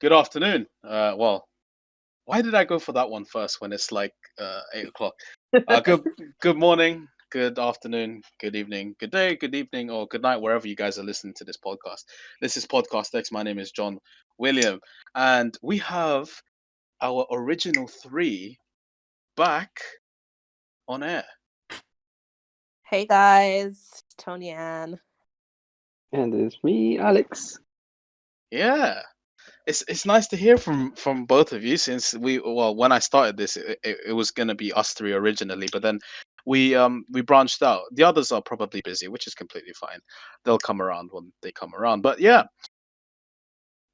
Good afternoon. Well, why did I go for that one first when it's like 8 o'clock? Good morning, good afternoon, good evening, good day, good evening, or good night, wherever you guys are listening to this podcast. This is Podcast X. My name is John William, and we have our original three back on air. Hey guys, Tony Ann. And it's me, Alex. Yeah. It's nice to hear from both of you since when I started this it was gonna be us three originally, but then we branched out. The others are probably busy, which is completely fine. They'll come around when they come around. But yeah,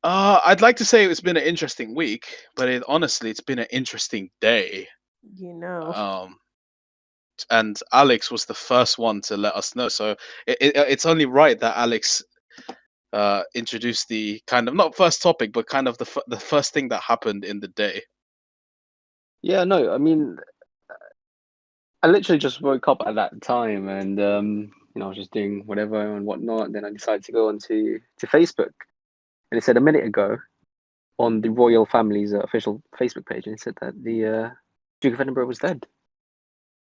I'd like to say it's been an interesting week, but honestly it's been an interesting day. You know, Um, and Alex was the first one to let us know, so it's only right that Alex introduce the kind of not first topic, but kind of the first thing that happened in the day. Yeah, no, I mean, I literally just woke up at that time, and I was just doing whatever and whatnot. And then I decided to go onto Facebook, and it said a minute ago on the royal family's official Facebook page, and it said that the Duke of Edinburgh was dead.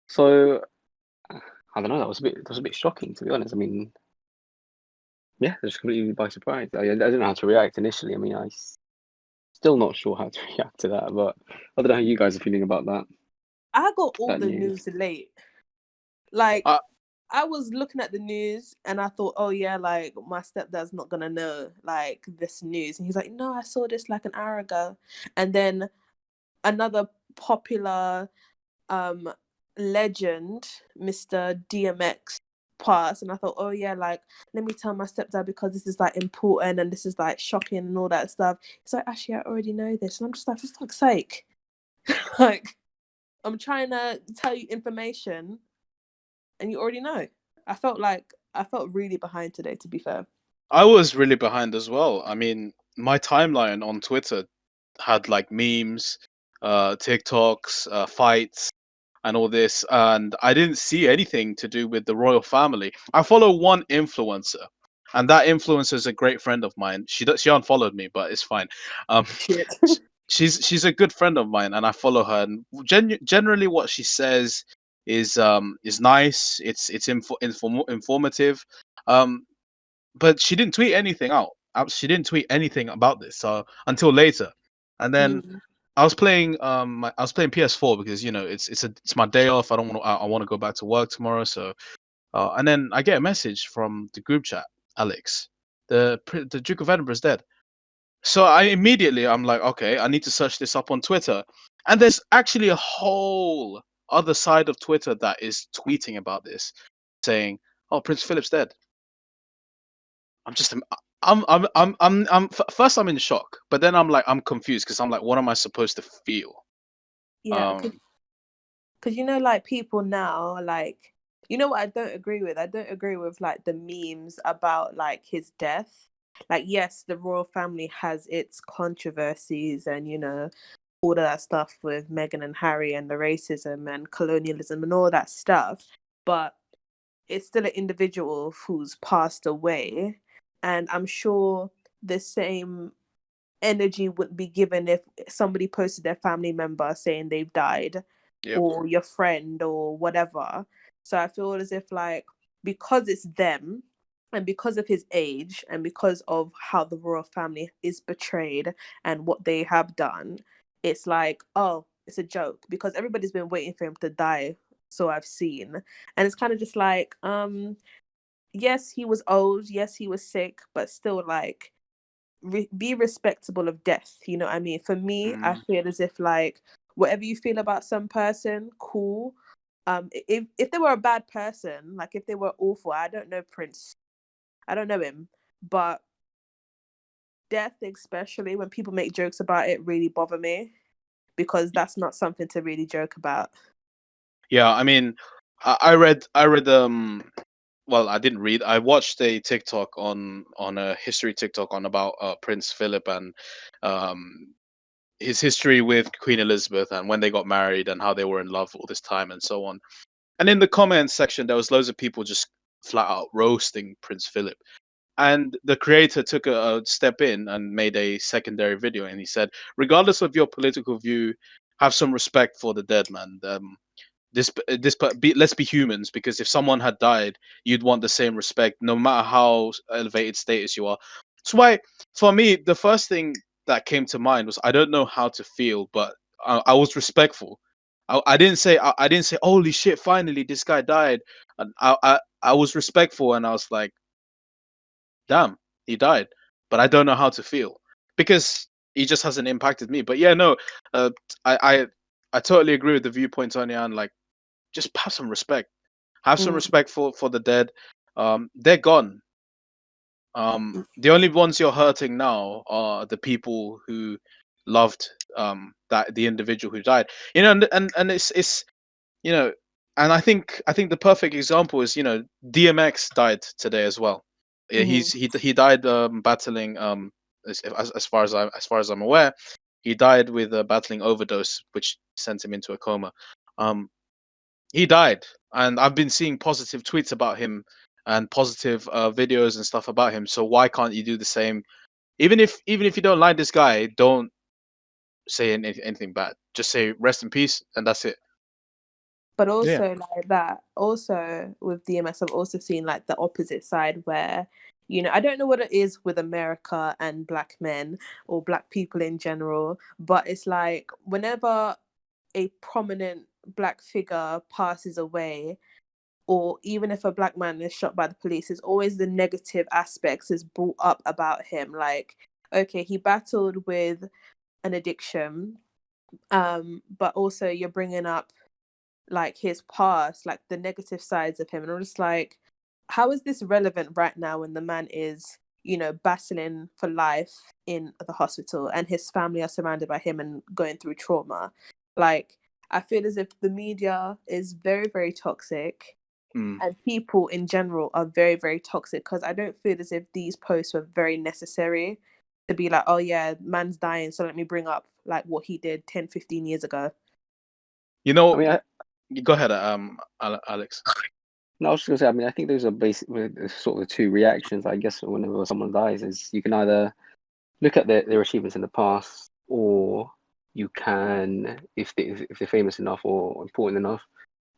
So I don't know. That was a bit shocking, to be honest. I mean, yeah, just completely by surprise. I didn't know how to react initially. I mean, still not sure how to react to that, but I don't know how you guys are feeling about that. I got all That the news. news late. Like, Uh, I was looking at the news and I thought, oh yeah, like my stepdad's not gonna know like this news, and he's like, no, I saw this like an hour ago, and then another popular um legend, Mr. DMX, passed, and I thought, oh yeah, like let me tell my stepdad because this is like important and this is like shocking and all that stuff. He's like, actually, I already know this, and I'm just like, for fuck's sake, like I'm trying to tell you information and you already know. I felt really behind today, to be fair. I was really behind as well. I mean, my timeline on Twitter had like memes, TikToks, fights, and all this, and I didn't see anything to do with the royal family. I follow one influencer, and that influencer is a great friend of mine. She unfollowed me, but it's fine. Um, Shit. she's a good friend of mine, and I follow her. And generally, what she says is nice. It's informative. Um, but she didn't tweet anything out. She didn't tweet anything about this. So until later, and then Mm. I was playing PS4 because it's my day off. I don't want to. I want to go back to work tomorrow. So and then I get a message from the group chat. Alex, the Duke of Edinburgh is dead. So I'm like, okay, I need to search this up on Twitter, and there's actually a whole other side of Twitter that is tweeting about this, saying, "Oh, Prince Philip's dead." I'm just first I'm in shock, but then I'm confused because I'm like, what am I supposed to feel? Yeah, Um, because like people now, like what I don't agree with. I don't agree with like the memes about like his death. Like, yes, the royal family has its controversies and all of that stuff with Meghan and Harry and the racism and colonialism and all that stuff, but it's still an individual who's passed away, and I'm sure the same energy wouldn't be given if somebody posted their family member saying they've died, yep. or your friend or whatever. So I feel as if like, because it's them and because of his age and because of how the royal family is betrayed and what they have done, it's like, oh, it's a joke because everybody's been waiting for him to die, so I've seen. And it's kind of just like, yes, he was old, yes, he was sick, but still, like, be respectable of death. You know what I mean? For me, I Mm, feel as if like, whatever you feel about some person, cool. If they were a bad person, like if they were awful, I don't know Prince, I don't know him, but death, especially when people make jokes about it, really bother me because that's not something to really joke about. yeah, I mean, I read well, I didn't read. I watched a TikTok on a history TikTok on about Prince Philip and um his history with Queen Elizabeth and when they got married and how they were in love all this time and so on. And in the comments section, there was loads of people just flat out roasting Prince Philip. and the creator took a step in and made a secondary video, and he said, regardless of your political view, have some respect for the dead, man. Let's be humans, because if someone had died, you'd want the same respect, no matter how elevated status you are. That's why, for me, the first thing that came to mind was, I don't know how to feel, but I was respectful. I didn't say I didn't say, holy shit, finally this guy died. And I was respectful, and I was like, damn, he died, but I don't know how to feel, because he just hasn't impacted me. But yeah, no, I I I totally agree with the viewpoint, Tanya, and like, just have some respect. Have some Mm. respect for the dead. They're gone. The only ones you're hurting now are the people who loved that the individual who died. You know, and it's you know, and I think the perfect example is, DMX died today as well. Yeah, he died battling as far as I'm aware, he died with a battling overdose, which sent him into a coma. Um, he died, and I've been seeing positive tweets about him and positive videos and stuff about him. So why can't you do the same? Even if you don't like this guy, don't say anything bad. Just say rest in peace, and that's it. But Yeah. also like that, also with DMS, I've also seen like the opposite side where, I don't know what it is with America and black men or black people in general, but it's like whenever a prominent black figure passes away, or even if a black man is shot by the police, it's always the negative aspects is brought up about him. Like, okay, he battled with an addiction, but also you're bringing up like his past, like the negative sides of him, and I'm just like, how is this relevant right now when the man is, battling for life in the hospital and his family are surrounded by him and going through trauma? Like, I feel as if the media is very, very toxic, and people in general are very, very toxic, because I don't feel as if these posts were very necessary to be like, oh yeah, man's dying, so let me bring up like what he did 10-15 years ago. You know, I mean, go ahead, Alex. no, I was just gonna say. I mean, I think those are basically sort of the two reactions. I guess whenever someone dies, is you can either look at their achievements in the past, or you can, if they're famous enough or important enough,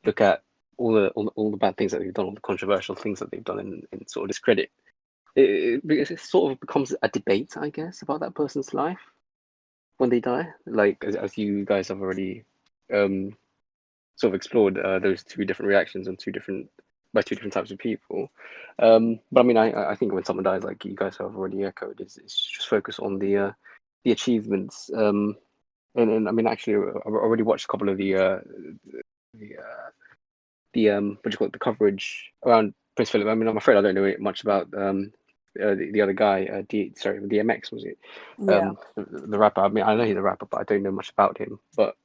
look at all the bad things that they've done, all the controversial things that they've done, and sort of discredit. Because it sort of becomes a debate, I guess, about that person's life when they die. Like as you guys have already sort of explored those two different reactions on two different types of people. But I mean, I think when someone dies, like you guys have already echoed, it's just focus on the achievements. And I mean, actually, I've already watched a couple of the what do you call it, the coverage around Prince Philip. I mean, I'm afraid I don't know much about the other guy, DMX, was it? Yeah. The rapper. I mean, I know he's a rapper, but I don't know much about him. But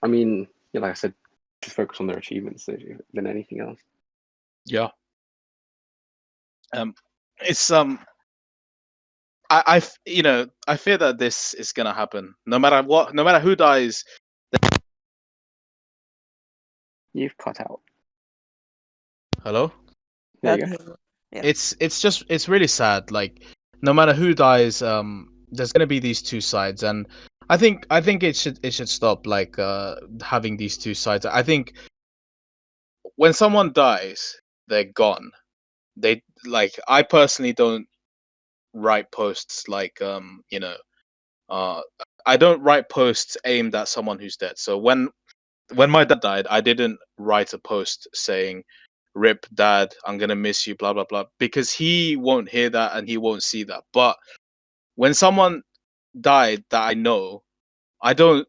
I mean, yeah, like I said, just focus on their achievements than anything else. Yeah. It's I I fear that this is gonna happen. No matter what, no matter who dies. You've cut out. Hello. There Yeah, you go. Yeah. It's really sad. Like, no matter who dies, there's gonna be these two sides, and I think it should stop, like having these two sides. I think when someone dies, they're gone. They, like, I personally don't write posts like uh I don't write posts aimed at someone who's dead. So when my dad died, I didn't write a post saying, "Rip, Dad, I'm gonna miss you," blah blah blah, because he won't hear that and he won't see that. But when someone died that I know, I don't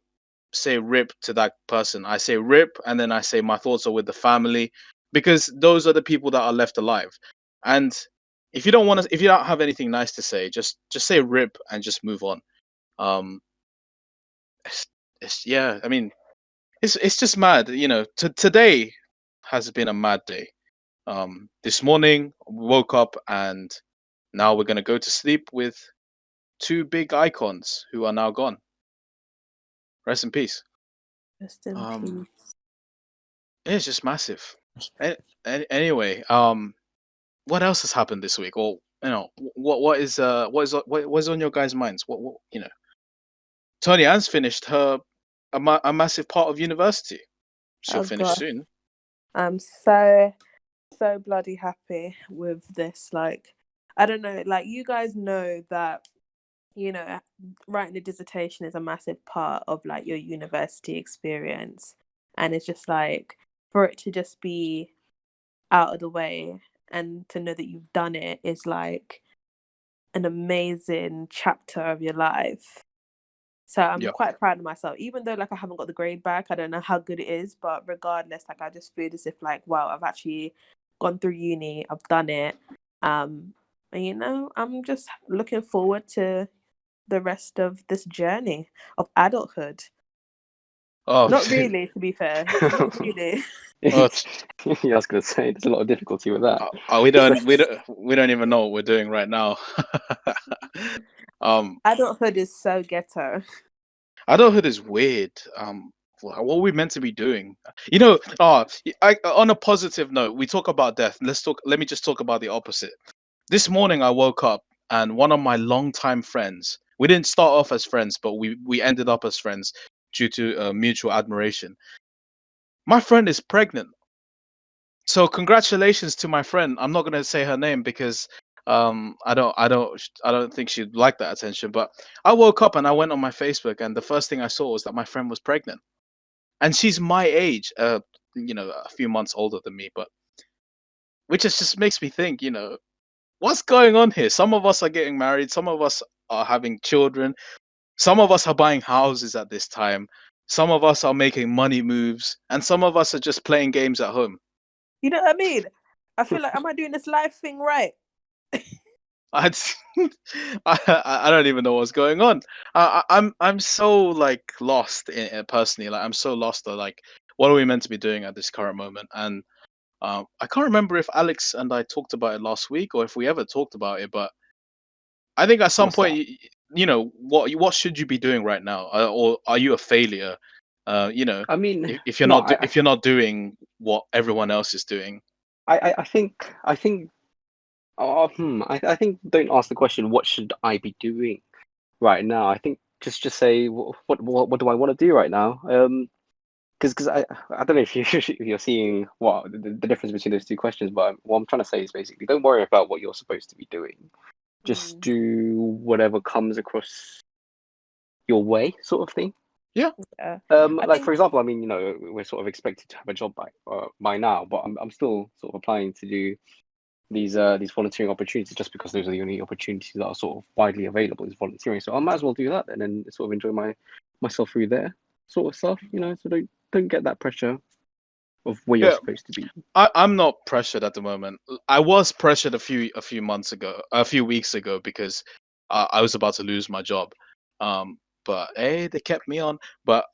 say "Rip" to that person. I say "Rip," and then I say my thoughts are with the family, because those are the people that are left alive. And if you don't have anything nice to say, just say "Rip" and just move on. Um, yeah, I mean, it's just mad. Today has been a mad day. This morning we woke up, and now we're gonna go to sleep with two big icons who are now gone. Rest in peace. Rest in Um, peace. it's just massive. Anyway, what else has happened this week? Or what is on your guys' minds? What Tony Ann's finished a massive part of university. She'll Oh finish gosh, soon. I'm so bloody happy with this. Like, I don't know, like you guys know that, writing a dissertation is a massive part of like your university experience. And it's just like for it to just be out of the way and to know that you've done it is like an amazing chapter of your life. So I'm Yeah. quite proud of myself, even though like I haven't got the grade back. I don't know how good it is, but regardless, like I just feel as if like, wow, I've actually gone through uni, I've done it. And I'm just looking forward to the rest of this journey of adulthood. Oh, Not really, to be fair. Not really. oh, Yeah, I was gonna say there's a lot of difficulty with that. we don't even know what we're doing right now. Adulthood is so ghetto. Adulthood is weird. What are we meant to be doing? On a positive note, we talk about death. Let me just talk about the opposite. This morning I woke up and one of my longtime friends, we didn't start off as friends, but we ended up as friends due to mutual admiration. My friend is pregnant. So congratulations to my friend. I'm not going to say her name because I don't think she'd like that attention, but I woke up and I went on my Facebook and the first thing I saw was that my friend was pregnant. And she's my age, a few months older than me, but which just makes me think, what's going on here? Some of us are getting married, some of us are having children, some of us are buying houses at this time, some of us are making money moves, and some of us are just playing games at home. You know what I mean? I feel like, am I doing this life thing right? I I don't even know what's going on. I'm so like lost personally. Like I'm so lost. Like, what are we meant to be doing at this current moment? And I can't remember if Alex and I talked about it last week or if we ever talked about it. But I think at some What's that? point, what should you be doing right now, or are you a failure? I mean, If you're no, not if you're not doing what everyone else is doing. I think I think don't ask the question what should I be doing right now. I think just say what do I want to do right now. Because I don't know if you're seeing what the difference between those two questions, but what I'm trying to say is basically don't worry about what you're supposed to be doing. Just do whatever comes across your way, sort of thing. Yeah. Yeah. Like for example, I mean, we're sort of expected to have a job by now, but I'm still sort of applying to do these volunteering opportunities just because those are the only opportunities that are sort of widely available is volunteering. So I might as well do that then and sort of enjoy myself through there sort of stuff, So don't get that pressure of where you're Yeah. supposed to be. I'm not pressured at the moment. I was pressured a few weeks ago, because I was about to lose my job. But hey, they kept me on. But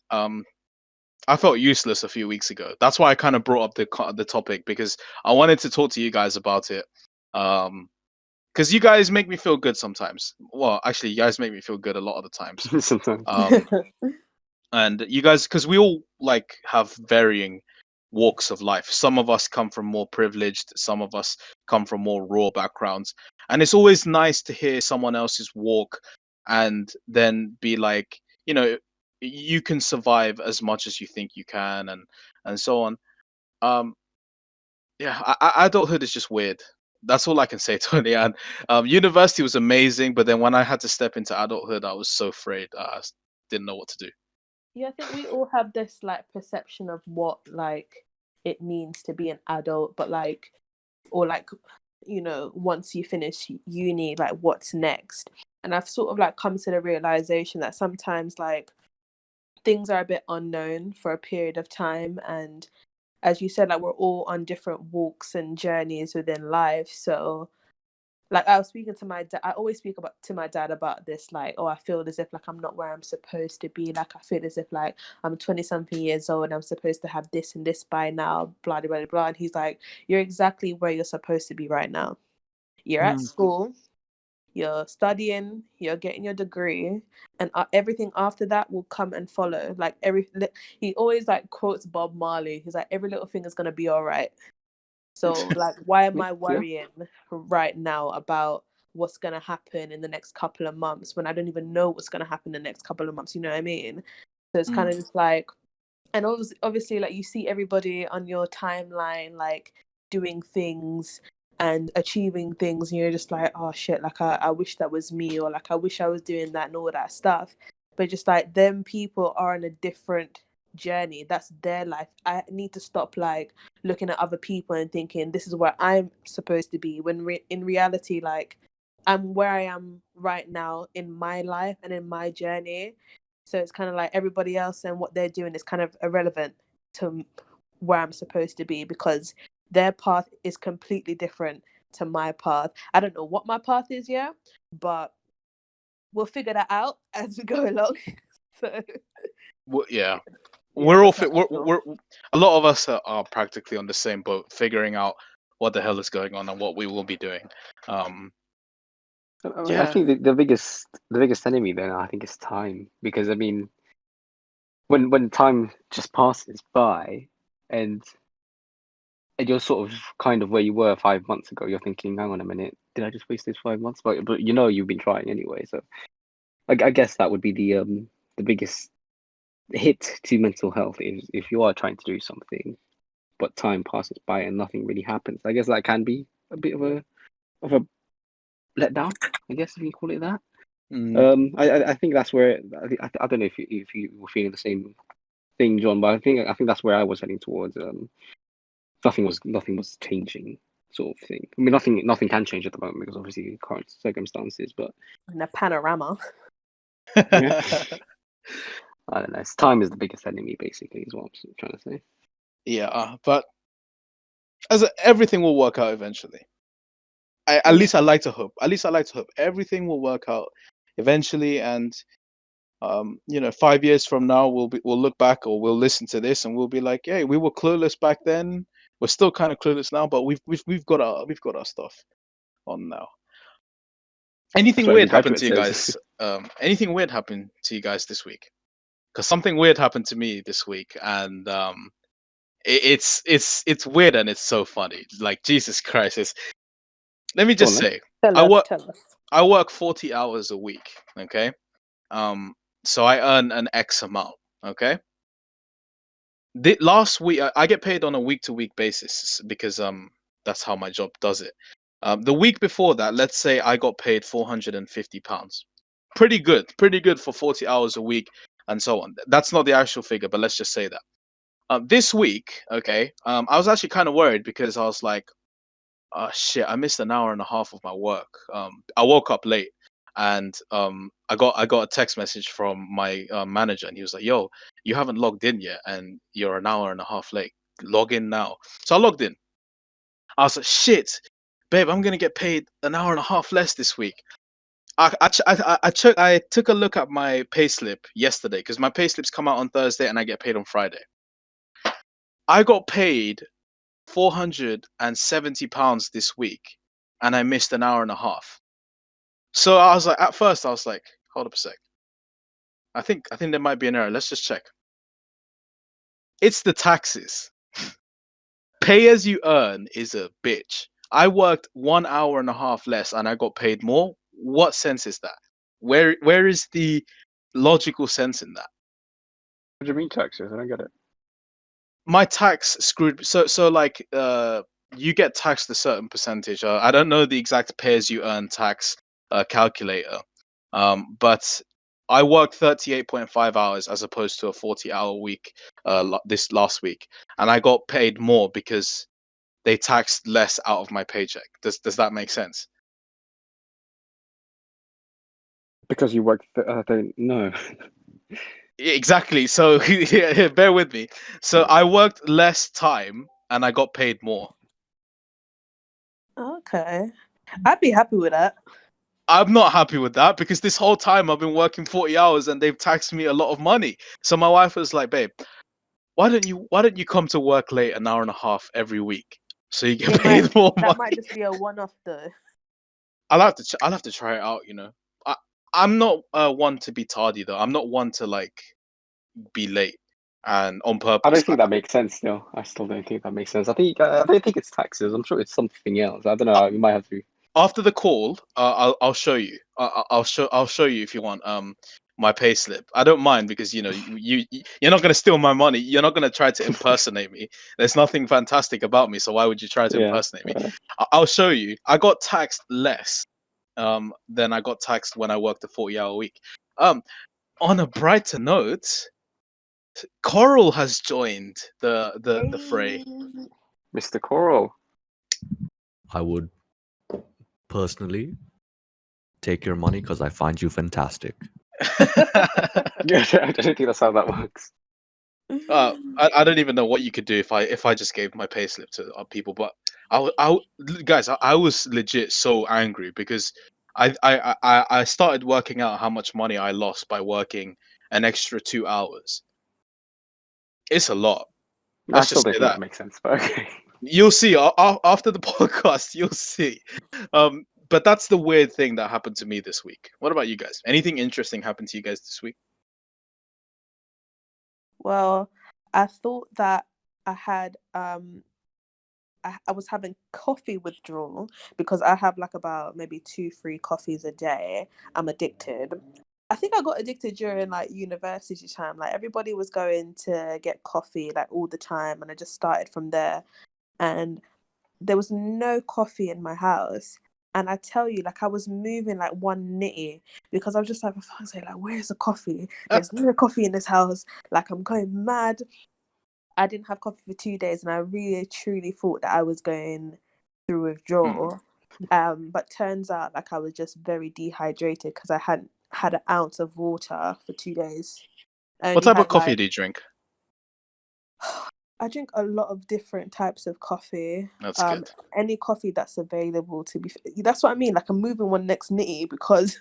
I felt useless a few weeks ago. That's why I kind of brought up the topic, because I wanted to talk to you guys about it. Because you guys make me feel good sometimes. Well, actually, you guys make me feel good a lot of the times. Sometimes. And you guys, because we all like have varying walks of life. Some of us come from more privileged, some of us come from more raw backgrounds, and it's always nice to hear someone else's walk and then be like, you can survive as much as you think you can, and so on. um yeah, adulthood is just weird. That's all I can say, Tony. And university was amazing, but then when I had to step into adulthood, I was so afraid. I didn't know what to do. Yeah, I think we all have this like perception of what like it means to be an adult, but like, or like, once you finish uni, like what's next? And I've sort of like come to the realization that sometimes like things are a bit unknown for a period of time, and as you said, like we're all on different walks and journeys within life. So like I was speaking to my dad, I always speak to my dad about this, like, oh, I feel as if like I'm not where I'm supposed to be. Like I feel as if like I'm 20 something years old and I'm supposed to have this and this by now, blah blah blah blah. And he's like, you're exactly where you're supposed to be right now. You're at school, you're studying, you're getting your degree, and everything after that will come and follow. Like he always like quotes Bob Marley. He's like, every little thing is gonna be all right. So like, why am I Yeah. worrying right now about what's going to happen in the next couple of months when I don't even know what's going to happen in the next couple of months. You know what I mean? So it's kind of just like, and obviously, like you see everybody on your timeline, like doing things and achieving things, and you're just like, oh shit, like I wish that was me, or like I wish I was doing that and all that stuff. But just like them people are on a different journey. That's their life. I need to stop like looking at other people and thinking this is where I'm supposed to be, when in reality, like I'm where I am right now in my life and in my journey. So it's kind of like everybody else and what they're doing is kind of irrelevant to where I'm supposed to be, because their path is completely different to my path. I don't know what my path is yet, but we'll figure that out as we go along. So Well, yeah, yeah, we're all that's how I feel. we're a lot of us are practically on the same boat, figuring out what the hell is going on and what we will be doing. I mean, I Yeah, think the biggest enemy then I think is time, because I mean, when time just passes by, and you're sort of kind of where you were 5 months ago, you're thinking, hang on a minute, did I just waste these 5 months? But you know you've been trying anyway, so I guess that would be the biggest hit to mental health is if you are trying to do something, but time passes by and nothing really happens. I guess that can be a bit of a letdown, I guess if you call it that. I think that's where I don't know if you were feeling the same thing, John, but I think that's where I was heading towards. Nothing was changing, sort of thing. I mean, nothing can change at the moment because obviously current circumstances. But In a panorama. yeah, I don't know. Time is the biggest enemy, basically, is what I'm trying to say. yeah, but everything will work out eventually. At Yeah. least I like to hope. At least I like to hope everything will work out eventually, and 5 years from now we'll look back, or we'll listen to this and we'll be like, hey, we were clueless back then. We're still kind of clueless now, but we've got our stuff on now. That's Anything what every weird happened graduate to you says. guys? Anything weird happened to you guys this week? Because something weird happened to me this week, and it's weird and it's so funny. Like Jesus Christ! Let me Go just on then. say, Tell I us, work tell us. I work 40 hours a week. Okay, so I earn an X amount. Okay, last week I get paid on a week to week basis because that's how my job does it. The week before that, let's say I got paid £450. Pretty good for 40 hours a week and so on. That's not the actual figure, but let's just say that. This week, okay, I was actually kind of worried because I was like, oh shit, I missed an hour and a half of my work. I woke up late, and I got a text message from my manager, and he was like, "Yo, you haven't logged in yet, and you're an hour and a half late. Log in now." So I logged in. I was like, "Shit, babe, I'm gonna get paid an hour and a half less this week." I took a look at my payslip yesterday because my payslips come out on Thursday and I get paid on Friday. I got paid £470 this week, and I missed an hour and a half. So I was like, at first, I was like, hold up a sec. I think there might be an error. Let's just check. It's the taxes. Pay as you earn is a bitch. I worked 1 hour and a half less, and I got paid more. What sense is that? Where is the logical sense in that? What do you mean taxes? I don't get it. My tax screwed. So like you get taxed a certain percentage. I don't know the exact pay as you earn tax calculator, but I worked 38.5 hours as opposed to a 40-hour week this last week, and I got paid more because they taxed less out of my paycheck. Does that make sense? Because you work. I don't know. Exactly. So yeah, bear with me. So I worked less time and I got paid more. Okay. I'd be happy with that. I'm not happy with that because this whole time I've been working 40 hours and they've taxed me a lot of money. So my wife was like, "Babe, why don't you come to work late an hour and a half every week so you get paid more That might money?" just be a one-off though. I'll have to try it out. I'm not one to be tardy though. I'm not one to like be late and on I purpose. don't think that makes sense. Still, I still don't think that makes sense. I don't think it's taxes. I'm sure it's something else. I don't know. You might have to. after the call, I'll show you. I'll show you if you want. My payslip. I don't mind because you're not gonna steal my money. You're not gonna try to impersonate me. There's nothing fantastic about me, so why would you try to Yeah. impersonate me? I'll show you. I got taxed less than I got taxed when I worked a 40-hour week. On a brighter note, Coral has joined the fray. Mr. Coral. I would personally take your money because I find you fantastic. Yeah, I don't think that's how that works. I don't even know what you could do if I just gave my payslip to people, but guys, I was legit so angry because I started working out how much money I lost by working an extra 2 hours. It's a lot. I Let's still just don't say think that that. makes sense, but okay. You'll see after the podcast. You'll see. But that's the weird thing that happened to me this week. What about you guys? Anything interesting happened to you guys this week? Well, I thought that I had I was having coffee withdrawal because I have like about maybe 2-3 coffees a day. I'm addicted. I think I got addicted during like university time. Like everybody was going to get coffee like all the time, and I just started from there. And there was no coffee in my house. And I tell you, like I was moving like one nitty because I was just like, for fuck's sake, like where's the coffee? There's no coffee in this house. Like I'm going mad. I didn't have coffee for 2 days, and I really truly thought that I was going through withdrawal. But turns out like I was just very dehydrated because I hadn't had an ounce of water for 2 days. I What only type of had, coffee like, do you drink? I drink a lot of different types of coffee. That's good. Any coffee that's available to be. That's what I mean. Like I'm moving one next nitty because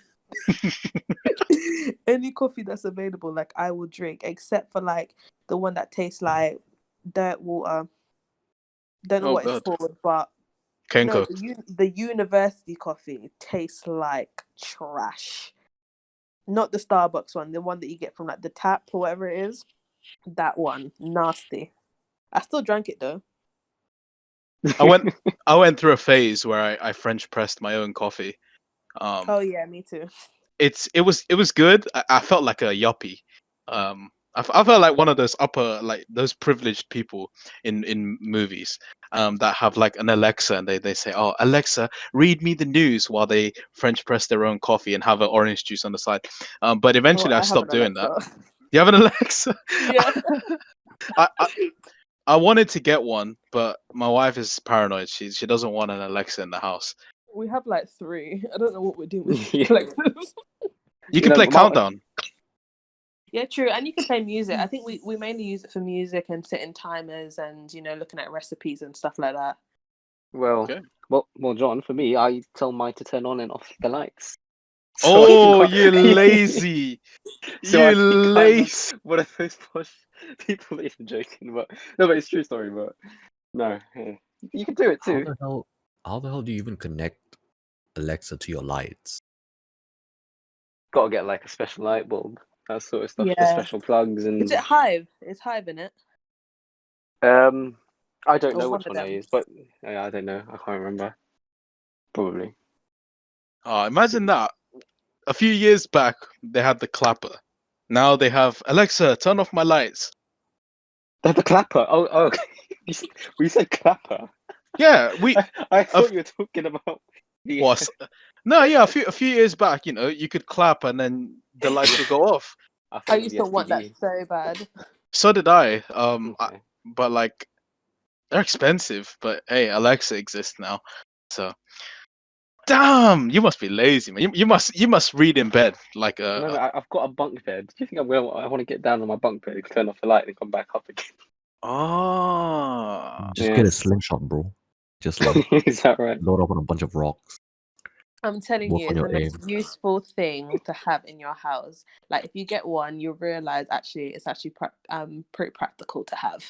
any coffee that's available, like I will drink, except for like the one that tastes like dirt water. Don't know Oh what it's god. called, but no, Kenko. the university coffee tastes like trash. Not the Starbucks one, the one that you get from like the tap or whatever it is. That one, nasty. I still drank it though. I went through a phase where I French pressed my own coffee. Oh yeah, me too. It was good. I felt like a yuppie. I felt like one of those like those privileged people in movies that have like an Alexa and they say, "Oh, Alexa, read me the news," while they French press their own coffee and have an orange juice on the side. But Oh, eventually I I have an stopped doing that. Alexa. You have an Alexa? Yeah. I wanted to get one, but my wife is paranoid. She doesn't want an Alexa in the house. We have like 3. I don't know what we're doing with Yeah. Alexas. You can play Countdown. Yeah, true. And you can play music. I think we mainly use it for music and setting timers and, looking at recipes and stuff like that. Well, Okay. well, John, for me, I tell mine to turn on and off the lights. Oh, you lazy! So I You think I'm lazy! one of those posh people that you're joking, but no, but it's a true story. But no, yeah. You can do it How too. the hell do you even connect Alexa to your lights? Got to get like a special light bulb, that sort of stuff, the Yeah. special plugs and. Is it Hive? It's Hive in it. I don't Or know one which of one I them. use, but I don't know. I can't remember. Probably. Oh, imagine that. A few years back, they had the clapper. Now they have Alexa, turn off my lights. The clapper. Oh, okay. We said clapper. Yeah, I thought you were talking about the. was no, yeah. A few years back, you could clap and then the lights would go off. I used to want that so bad. So did I. Okay. But like, they're expensive. But hey, Alexa exists now, so. Damn, you must be lazy, man. You must read in bed like No, I've got a bunk bed. Do you think I want to get down on my bunk bed, turn off the light, and come back up again? Oh. Just Yeah. get a slingshot, bro. Just like Is that right? load up on a bunch of rocks. I'm telling Work you, on it's the your most useful thing to have in your house. Like if you get one, you'll realize it's actually pretty practical to have.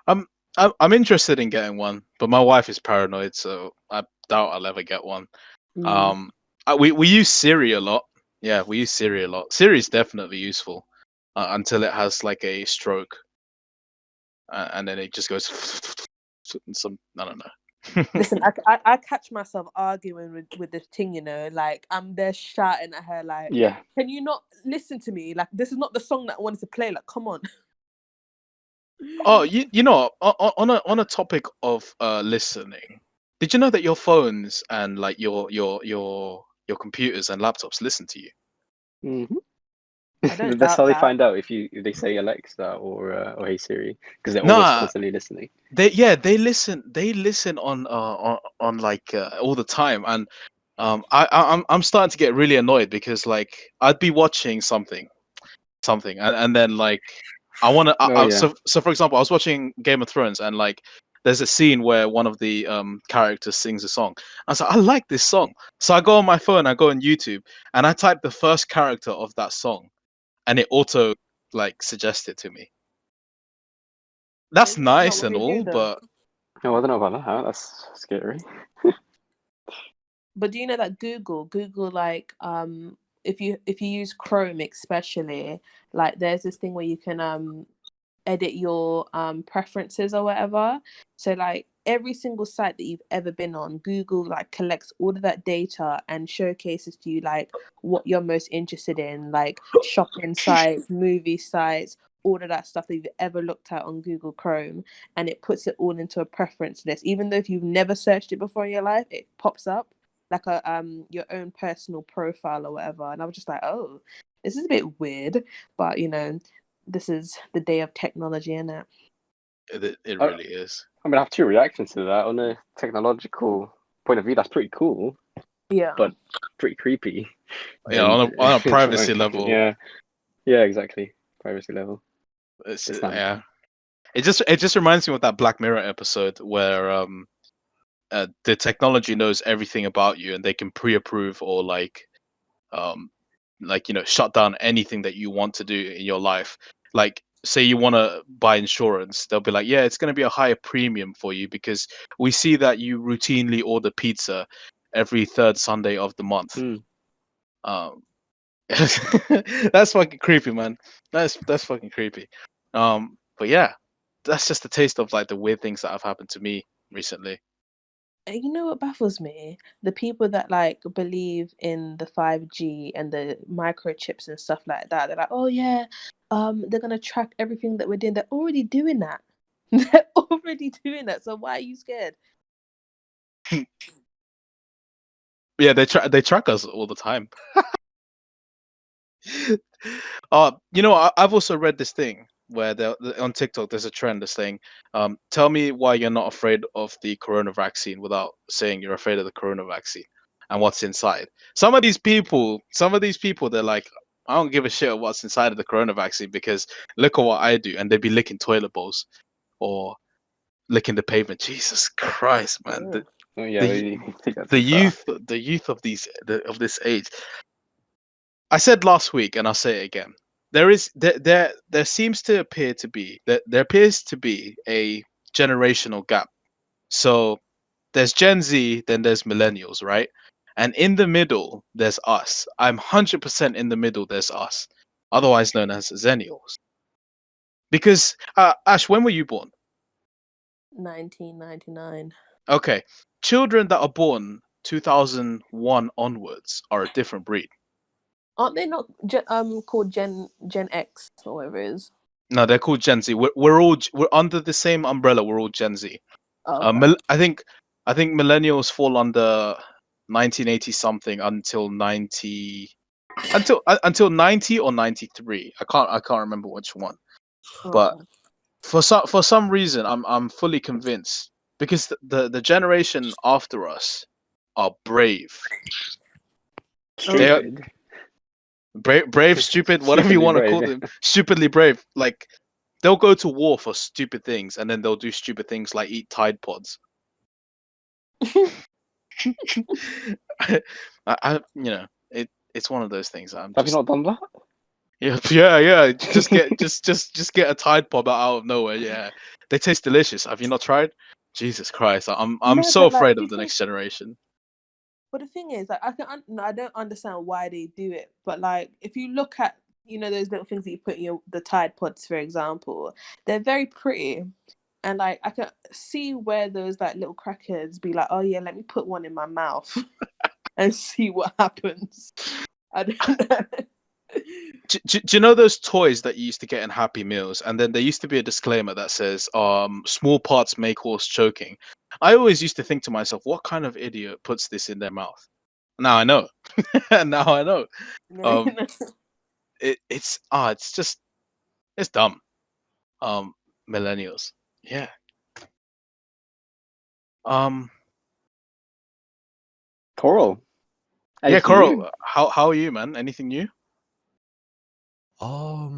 I'm interested in getting one, but my wife is paranoid, so I doubt I'll ever get one. We use Siri a lot. Yeah, we use Siri a lot. Siri is definitely useful until it has like a stroke, and then it just goes some. I don't know. Listen, I catch myself arguing with this thing, you know, like I'm there shouting at her, like, Yeah. can you not listen to me? Like, this is not the song that I wanted to play. Like, come on. Oh, you know, on a topic of listening, did you know that your phones and like your computers and laptops listen to you? Hmm. I don't That's doubt how they that. find out if they say Alexa or Hey Siri, because they're always Nah, constantly listening. they listen on like all the time, and I'm starting to get really annoyed because like I'd be watching something, and then like I want to Oh yeah. so for example, I was watching Game of Thrones, and like there's a scene where one of the characters sings a song. I was like, I like this song, so I go on my phone, I go on YouTube, and I type the first character of that song, and it auto like suggests it to me. That's Isn't that not nice what and they do all, though? but No, I don't know about that. That's scary. But do you know that Google like if you use Chrome especially, like there's this thing where you can edit your preferences or whatever. So like every single site that you've ever been on, Google like collects all of that data and showcases to you like what you're most interested in, like shopping sites, movie sites, all of that stuff that you've ever looked at on Google Chrome, and it puts it all into a preference list. Even though if you've never searched it before in your life, it pops up like a your own personal profile or whatever. And I was just like, oh, this is a bit weird, but you know, this is the day of technology, innit? it I, really is. I mean, I have two reactions to that. On a technological point of view, that's pretty cool, Yeah. but pretty creepy. Yeah, And on a privacy level, yeah, yeah, exactly. Privacy level. it's It's not. yeah. It just reminds me of that Black Mirror episode where the technology knows everything about you, and they can pre-approve or um like shut down anything that you want to do in your life. Like say you want to buy insurance, they'll be like, yeah, it's going to be a higher premium for you because we see that you routinely order pizza every third Sunday of the month. Mm. Um, that's fucking creepy, man. That's fucking creepy. But yeah, that's just a taste of like the weird things that have happened to me recently. And you know what baffles me? The people that like believe in the 5G and the microchips and stuff like that. They're like, oh yeah, they're gonna track everything that we're doing. They're already doing that. They're already doing that. So why are you scared? Yeah, they track us all the time. I've also read this thing where on TikTok there's a trend that's saying, tell me why you're not afraid of the corona vaccine without saying you're afraid of the corona vaccine and what's inside. Some of these people, they're like, I don't give a shit of what's inside of the corona vaccine because look at what I do, and they'd be licking toilet bowls or licking the pavement. Jesus Christ, man. Ugh. Oh yeah, The you take that the too far. youth of of this age. I said last week, and I'll say it again. There seems to appear to be there appears to be a generational gap. So there's Gen Z, then there's millennials, right? And in the middle, there's us. I'm 100% in the middle. There's us, otherwise known as Zennials. Because Ash, when were you born? 1999. Okay, children that are born 2001 onwards are a different breed. Aren't they not called Gen X or whatever it is? No, they're called Gen Z. We're under the same umbrella. We're all Gen Z. Oh, okay. I think millennials fall under 1980 something until 90 or 93. I can't remember which one. But Okay. for some reason, I'm fully convinced because the generation after us are brave. They are Okay. Stupid. brave, stupid, whatever you Stupidly want to call brave. them. Stupidly brave. Like they'll go to war for stupid things, and then they'll do stupid things like eat Tide Pods. It's one of those things. I'm Have you just not done that? yeah. Just get a Tide Pod out of nowhere. Yeah, they taste delicious. Have you not tried? Jesus Christ, I'm No, so but like, afraid do you of the think? next generation. But the thing is, like, no, I don't understand why they do it. But like, if you look at, those little things that you put in the Tide Pods, for example, they're very pretty, and like I can see where those like little crackheads be like, oh yeah, let me put one in my mouth and see what happens. I don't know. Do you know those toys that you used to get in Happy Meals, and then there used to be a disclaimer that says, "Small parts make horse choking." I always used to think to myself, what kind of idiot puts this in their mouth? Now I know. Now I know. Um, it's just it's dumb. Millennials, yeah. Coral. Yeah, Anything Coral. new? How are you, man? Anything new? I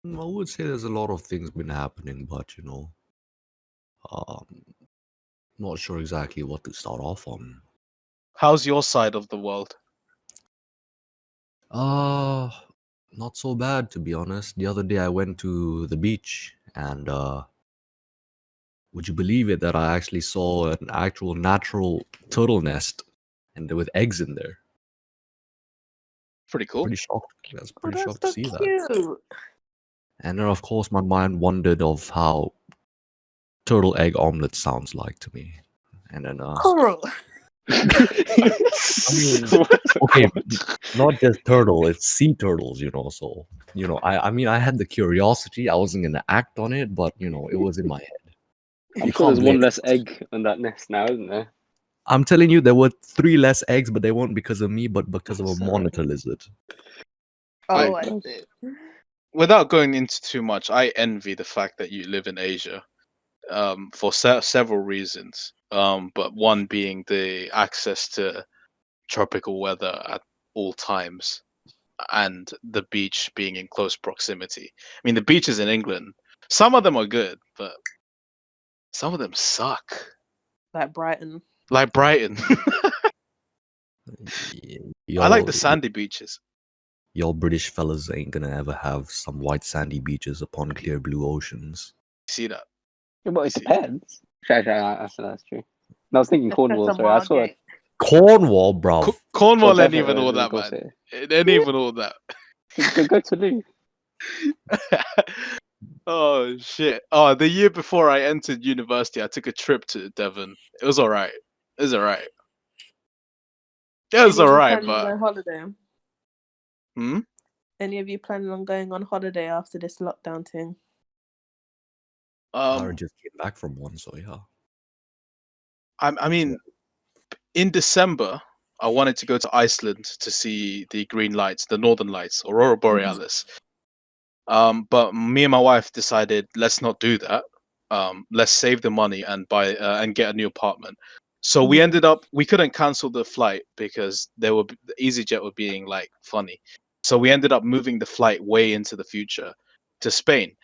would say there's a lot of things been happening, but um, not sure exactly what to start off on. How's your side of the world? Uh, Not so bad to be honest. The other day I went to the beach and would you believe it that I actually saw an actual natural turtle nest and with eggs in there. Pretty cool. Pretty shocked. I was Oh, pretty that's shocked to so see that. cute. And then of course my mind wandered of how turtle egg omelet sounds like to me. And then Coral. I mean, okay, not just turtle, it's sea turtles, so I mean I had the curiosity, I wasn't gonna act on it, but it was in my head. I'm You sure can't there's blame one me. less egg on that nest now, isn't there? I'm telling you, there were 3 less eggs, but they weren't because of me, but because of a Sorry. monitor lizard. Oh, I- I Gross. see. Without going into too much, I envy the fact that you live in Asia, for several reasons. But one being the access to tropical weather at all times, and the beach being in close proximity. I mean, the beaches in England, some of them are good, but some of them suck. Like Brighton. Like Brighton. I like the sandy beaches. Y'all British fellas ain't gonna ever have some white sandy beaches upon clear blue oceans. See that? Yeah, but it See. depends. That's true. No, I was thinking Cornwall. That's a Sorry, I saw it. Margate. Cornwall, bruv. Cornwall ain't Definitely, even all of that, course man. it. It ain't even all that. Go to Lou. Oh shit! Oh, the year before I entered university, I took a trip to Devon. It was alright. It was alright. It was Any of you alright, planning on but going holiday? hmm? Any of you planning on going on holiday after this lockdown thing? I just came back from one, so yeah. I mean, in December, I wanted to go to Iceland to see the green lights, the northern lights, Aurora Borealis. But me and my wife decided let's not do that. Let's save the money and buy and get a new apartment. So we ended up we couldn't cancel the flight because the EasyJet were being like funny. So we ended up moving the flight way into the future to Spain.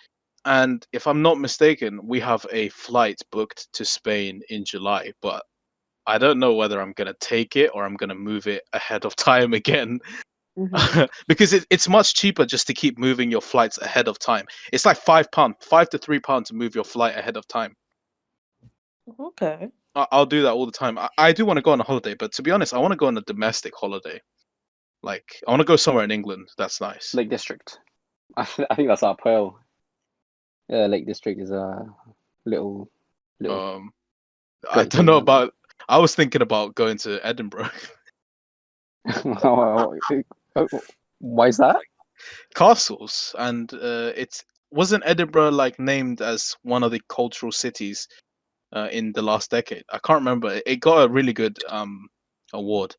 And if I'm not mistaken, we have a flight booked to Spain in July, but I don't know whether I'm gonna take it or I'm gonna move it ahead of time again. Because it's much cheaper just to keep moving your flights ahead of time. It's like £5, £5 to £3 to move your flight ahead of time. Okay. I'll do that all the time. I do want to go on a holiday, but to be honest, I want to go on a domestic holiday. Like I want to go somewhere in England. That's nice. Lake District. I think that's our Pearl. Yeah, Lake District is a little. I don't know about. I was thinking about going to Edinburgh. Why is that? Castles, and it wasn't Edinburgh like named as one of the cultural cities in the last decade. I can't remember. It got a really good award.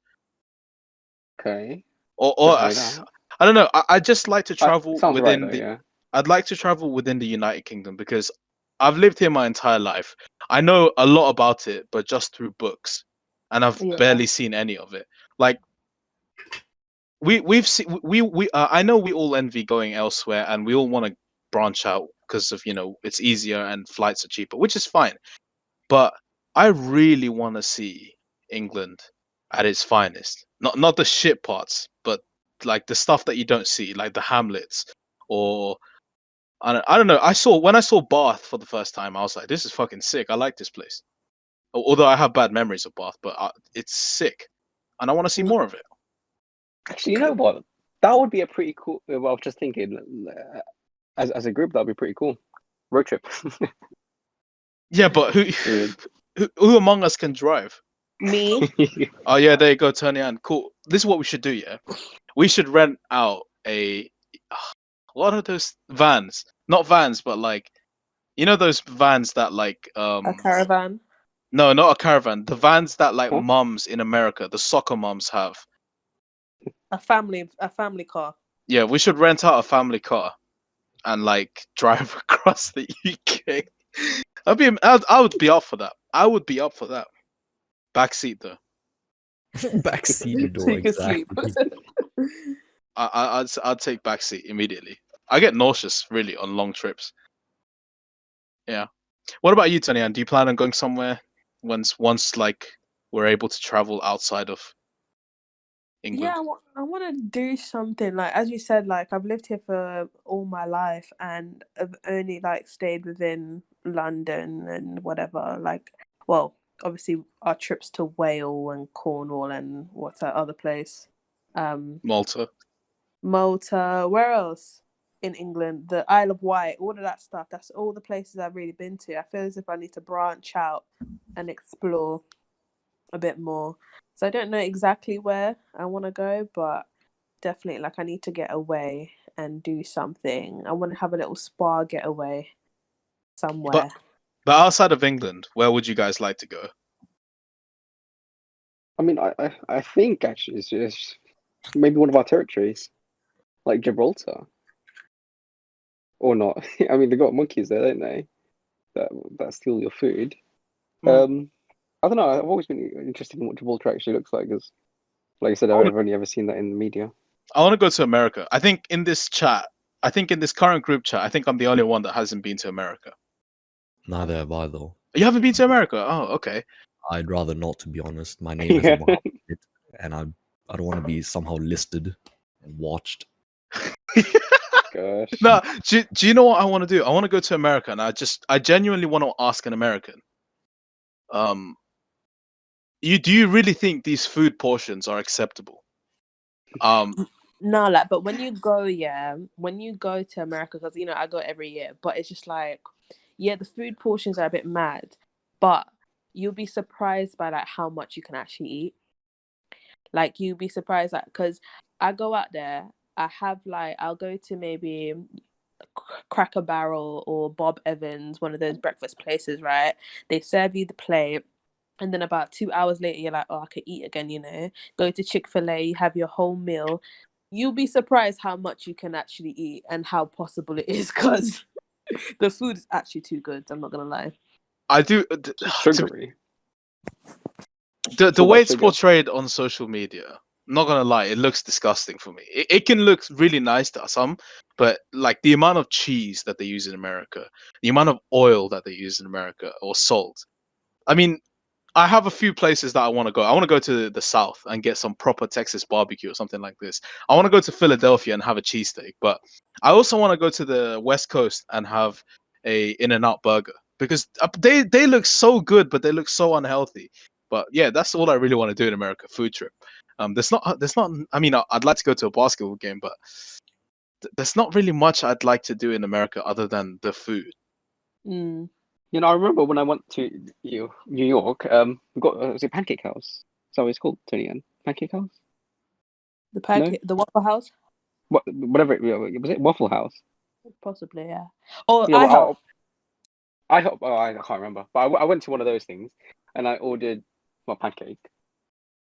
Okay. Or Good to know that. I don't know. I just like to travel sounds right, within though, the. yeah. I'd like to travel within the United Kingdom because I've lived here my entire life. I know a lot about it, but just through books, and I've Yeah. barely seen any of it. Like we've seen we I know we all envy going elsewhere, and we all want to branch out because of it's easier and flights are cheaper, which is fine. But I really want to see England at its finest. Not the shit parts, but like the stuff that you don't see, like the hamlets, or I don't know. When I saw Bath for the first time, I was like, this is fucking sick. I like this place. Although I have bad memories of Bath, but it's sick, and I want to see more of it. Actually, you know what? That would be a pretty cool. Well, I was just thinking, as a group, that'd be pretty cool. road trip. Yeah, but Weird. who among us can drive? Me. Oh yeah, there you go, Tony Ann. Cool. This is what we should do. Yeah, we should rent out what are those vans? Not vans, but like those vans that like A caravan. no, not a caravan. The vans that like Huh? mums in America, the soccer mums have. A family car. Yeah, we should rent out a family car and like drive across the UK. I would be up for that. I would be up for that. Backseat though. Backseat So door, you can sleep. exactly. I'd take backseat immediately. I get nauseous really on long trips. Yeah. What about you, Tony? And do you plan on going somewhere once like we're able to travel outside of England? Yeah, I want to do something like, as you said, like I've lived here for all my life and I've only like stayed within London and whatever. Like, well, obviously our trips to Wales and Cornwall and what's that other place? Malta. Malta. Where else in England? The Isle of Wight. All of that stuff. That's all the places I've really been to. I feel as if I need to branch out and explore a bit more. So I don't know exactly where I want to go, but definitely like I need to get away and do something. I want to have a little spa getaway somewhere. But outside of England, where would you guys like to go? I mean, I think actually it's maybe one of our territories, like Gibraltar, or not. I mean, they got monkeys there, don't they? That steal your food. I don't know. I've always been interested in what Gibraltar actually looks like, because, like I said, I've only ever seen that in the media. I want to go to America. I think in this current group chat, I think I'm the only one that hasn't been to America. Neither have I, though. You haven't been to America? Oh, okay. I'd rather not, to be honest. My name is on it, and I don't want to be somehow listed and watched. Gosh. No, do you know what I want to do? I want to go to America, and I genuinely want to ask an American. Do you really think these food portions are acceptable? No, like, but when you go to America, because I go every year, but it's just like, yeah, the food portions are a bit mad, but you'll be surprised by like how much you can actually eat. Like you'll be surprised, like, because I go out there, I'll go to maybe Cracker Barrel or Bob Evans, one of those breakfast places, right? They serve you the plate. And then about 2 hours later, you're like, oh, I could eat again, Go to Chick-fil-A, you have your whole meal. You'll be surprised how much you can actually eat and how possible it is, because the food is actually too good. I'm not going to lie. I do. Sugary. The way it's portrayed on social media, I'm not gonna lie, it looks disgusting for me. It can look really nice to some, but like the amount of cheese that they use in America, the amount of oil that they use in America, or salt. I mean, I have a few places that I want to go. I want to go to the South and get some proper Texas barbecue or something like this. I want to go to Philadelphia and have a cheesesteak, but I also want to go to the West Coast and have a In-N-Out burger, because they look so good, but they look so unhealthy. But yeah, that's all I really want to do in America. Food trip. There's not. I mean, I'd like to go to a basketball game, but there's not really much I'd like to do in America other than the food. Mm. I remember when I went to New York, we got was it Pancake House? Is that what it's called, Tony Ann? Pancake House? The Waffle House? Whatever was it Waffle House? Possibly, yeah. Or Yeah, IHOP. IHOP. Oh, I can't remember. But I went to one of those things and I ordered my pancake.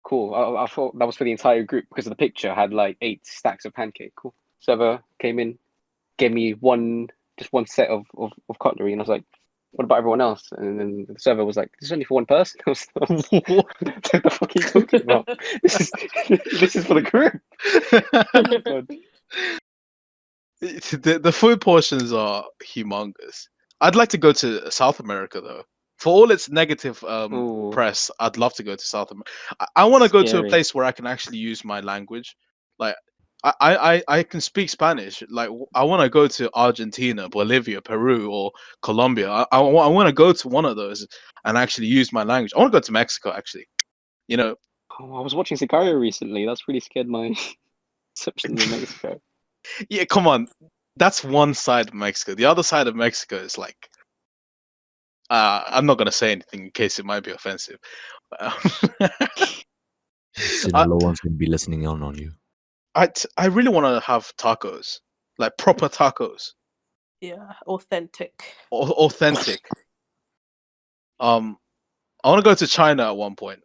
Cool. I thought that was for the entire group because of the picture had like 8 stacks of pancake. Cool. Server came in, gave me just one set of cutlery, and I was like, what about everyone else? And then the server was like, this is only for one person. I was like, what the fuck are you talking about? This is for the group. The food portions are humongous. I'd like to go to South America though. For all its negative press, I'd love to go to South America. I want to go to a place where I can actually use my language. Like I can speak Spanish. Like I want to go to Argentina, Bolivia, Peru, or Colombia. I want to go to one of those and actually use my language. I want to go to Mexico actually. I was watching Sicario recently. That's really scared my perception of Mexico. Yeah, come on. that's one side of Mexico. The other side of Mexico is like, I'm not gonna say anything in case it might be offensive. Um, Sinaloa one's gonna be listening on you. I really want to have tacos, like proper tacos, Yeah, authentic. authentic. I want to go to China at one point.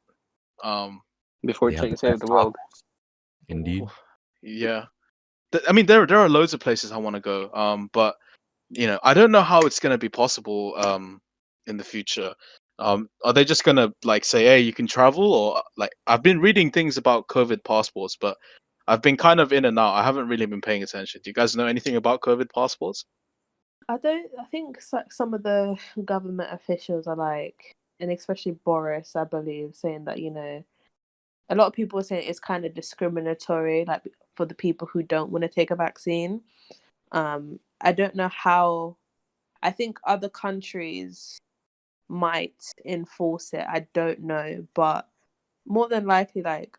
Before They it have the takes over best the world. tacos. Indeed. Yeah. I mean, there are loads of places I want to go. But I don't know how it's gonna be possible. In the future. Are they just gonna like say, hey, you can travel, or like I've been reading things about COVID passports, but I've been kind of in and out. I haven't really been paying attention. Do you guys know anything about COVID passports? I think some of the government officials are like, and especially Boris, I believe, saying that a lot of people are saying it's kind of discriminatory, like for the people who don't want to take a vaccine. I don't know how. I think other countries might enforce it. I don't know, but more than likely, like,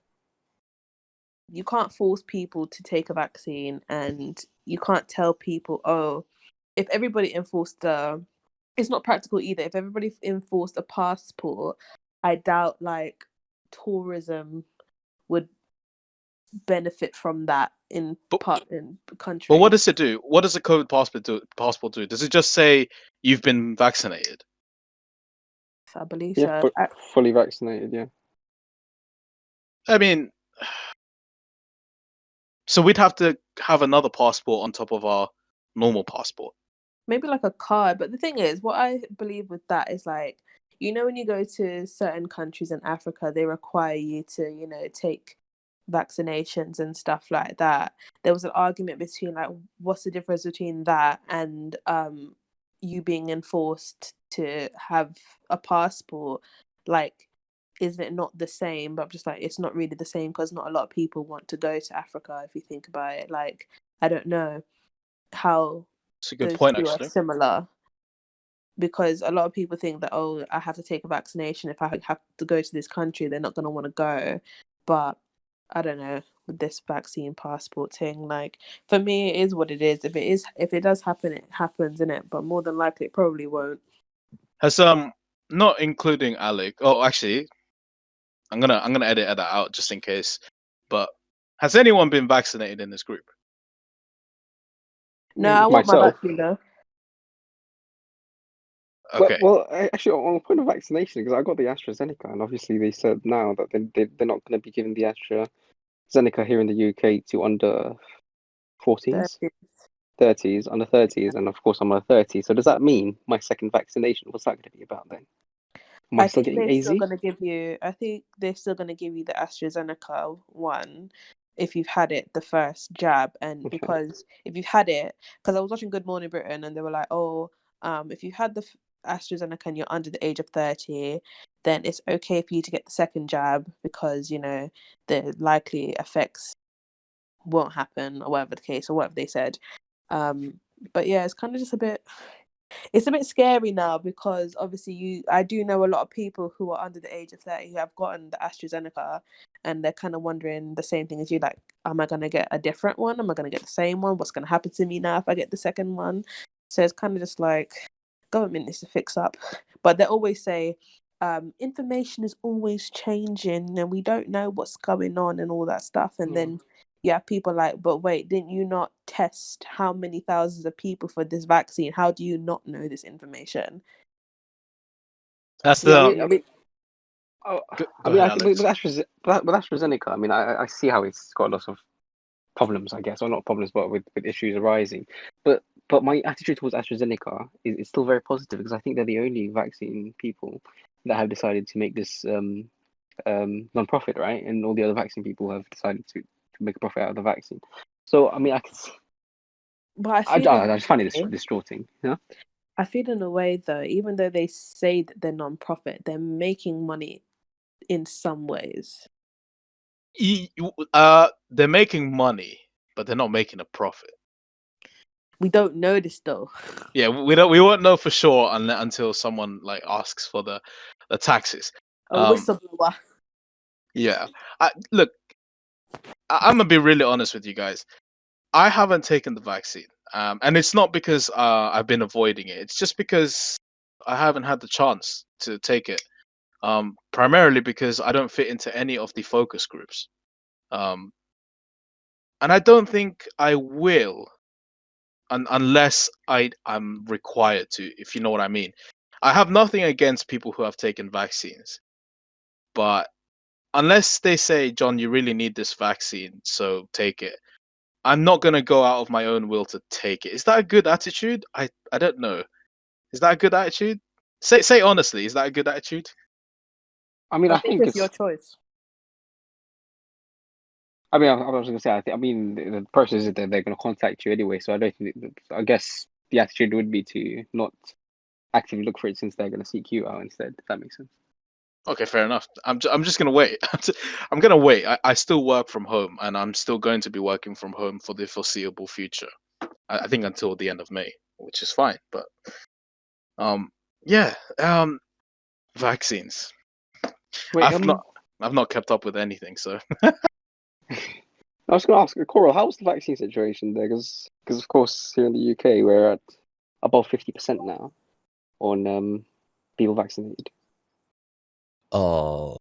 you can't force people to take a vaccine, and you can't tell people, oh, if everybody enforced it's not practical either. If everybody enforced a passport, I doubt like tourism would benefit from that in But countries. but what does it do? What does a COVID passport do? Does it just say you've been vaccinated? I believe Yeah, so. fully vaccinated. Yeah. I mean, so we'd have to have another passport on top of our normal passport. Maybe like a card, but the thing is, what I believe with that is like, when you go to certain countries in Africa, they require you to take vaccinations and stuff like that. There was an argument between like, what's the difference between that and you being enforced to have a passport? Like, isn't it not the same? But I'm just like, it's not really the same, because not a lot of people want to go to Africa, if you think about it. Like, I don't know how It's a good those point, two are actually. similar, because a lot of people think that, oh, I have to take a vaccination if I have to go to this country, they're not going to want to go. But I don't know, with this vaccine passport thing, like, for me, it is what it is. If it does happen, it happens, innit? But more than likely it probably won't. Has not including Alec. Oh, actually, I'm gonna edit that out just in case. But has anyone been vaccinated in this group? No, I want my Myself. vaccine though. Okay. Actually, on the point of vaccination, because I got the AstraZeneca, and obviously they said now that they're not going to be giving the AstraZeneca here in the UK to under 14s, 30s, under 30s, and of course I'm under 30. So does that mean my second vaccination? What's that going to be about then? Am I still getting AZ? I think they're still going to give you the AstraZeneca one if you've had it, the first jab. And Okay. because if you've had it, because I was watching Good Morning Britain and they were like, oh, if you had the AstraZeneca and you're under the age of 30, then it's okay for you to get the second jab, because the likely effects won't happen, or whatever the case, or whatever they said. But yeah, it's kind of just it's a bit scary now, because obviously I do know a lot of people who are under the age of 30 who have gotten the AstraZeneca, and they're kind of wondering the same thing as you, like, am I going to get a different one? Am I going to get the same one? What's going to happen to me now if I get the second one? So it's kind of just like, government needs to fix up. But they always say, information is always changing and we don't know what's going on and all that stuff. And then people like, but wait, didn't you not test how many thousands of people for this vaccine? How do you not know this information? That's Yeah, the. I mean, Go ahead, I think with Alex. AstraZeneca, I mean, I see how it's got lots of problems, I guess, or not problems, but with issues arising. But my attitude towards AstraZeneca is still very positive, because I think they're the only vaccine people that have decided to make this non-profit, right? And all the other vaccine people have decided to make a profit out of the vaccine. So I mean, I can. But I just find it distorting. Yeah. I feel in a way though, even though they say that they're non-profit, they're making money in some ways. They're making money, but they're not making a profit. We don't know this though. Yeah, we won't know for sure until someone like asks for the taxes. A whistleblower. Yeah. Look, I'm gonna be really honest with you guys. I haven't taken the vaccine. And it's not because I've been avoiding it. It's just because I haven't had the chance to take it. Primarily because I don't fit into any of the focus groups. Um, and I don't think I will, unless I'm required to, if you know what I mean. I have nothing against people who have taken vaccines, but unless they say, John, you really need this vaccine, so take it, I'm not gonna go out of my own will to take it. Is that a good attitude? I don't know. Is that a good attitude? Say honestly, is that a good attitude? I mean, I I think think it's your it's. choice. I mean, I was going to say. I mean, the process is that they're going to contact you anyway. So I don't think. I guess the attitude would be to not actively look for it since they're going to seek you out instead. If that makes sense. Okay, fair enough. I'm just gonna wait. I'm gonna wait. I still work from home, and I'm still going to be working from home for the foreseeable future. I think until the end of May, which is fine. But yeah, vaccines. Wait, I've not kept up with anything, so I was going to ask Coral, how's the vaccine situation there? Because of course here in the UK we're at above 50% now on people vaccinated. I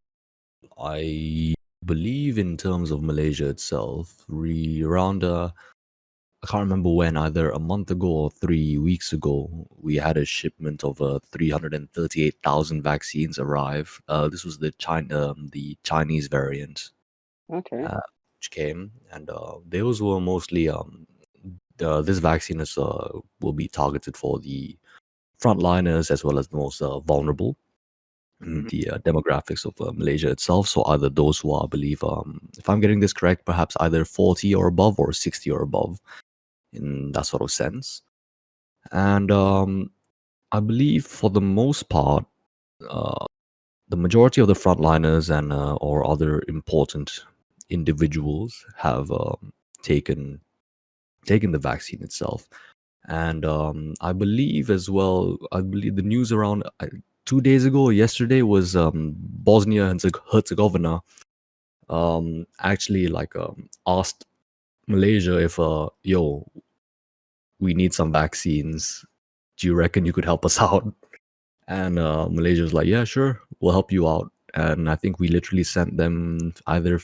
believe in terms of Malaysia itself, around I can't remember when, either a month ago or 3 weeks ago, we had a shipment of 338,000 vaccines arrive. This was the Chinese variant, Okay. which came, and those were mostly this vaccine will be targeted for the frontliners as well as the most vulnerable in the demographics of Malaysia itself. So either those who are, I believe, if I'm getting this correct, perhaps either 40 or above or 60 or above, in that sort of sense. And I believe for the most part, the majority of the frontliners and or other important individuals have taken the vaccine itself. And I believe as well, I believe the news around 2 days ago or yesterday was Bosnia and Herzegovina actually asked Malaysia if yo, we need some vaccines. Do you reckon you could help us out? And Malaysia was like, yeah, sure, we'll help you out. And I think we literally sent them either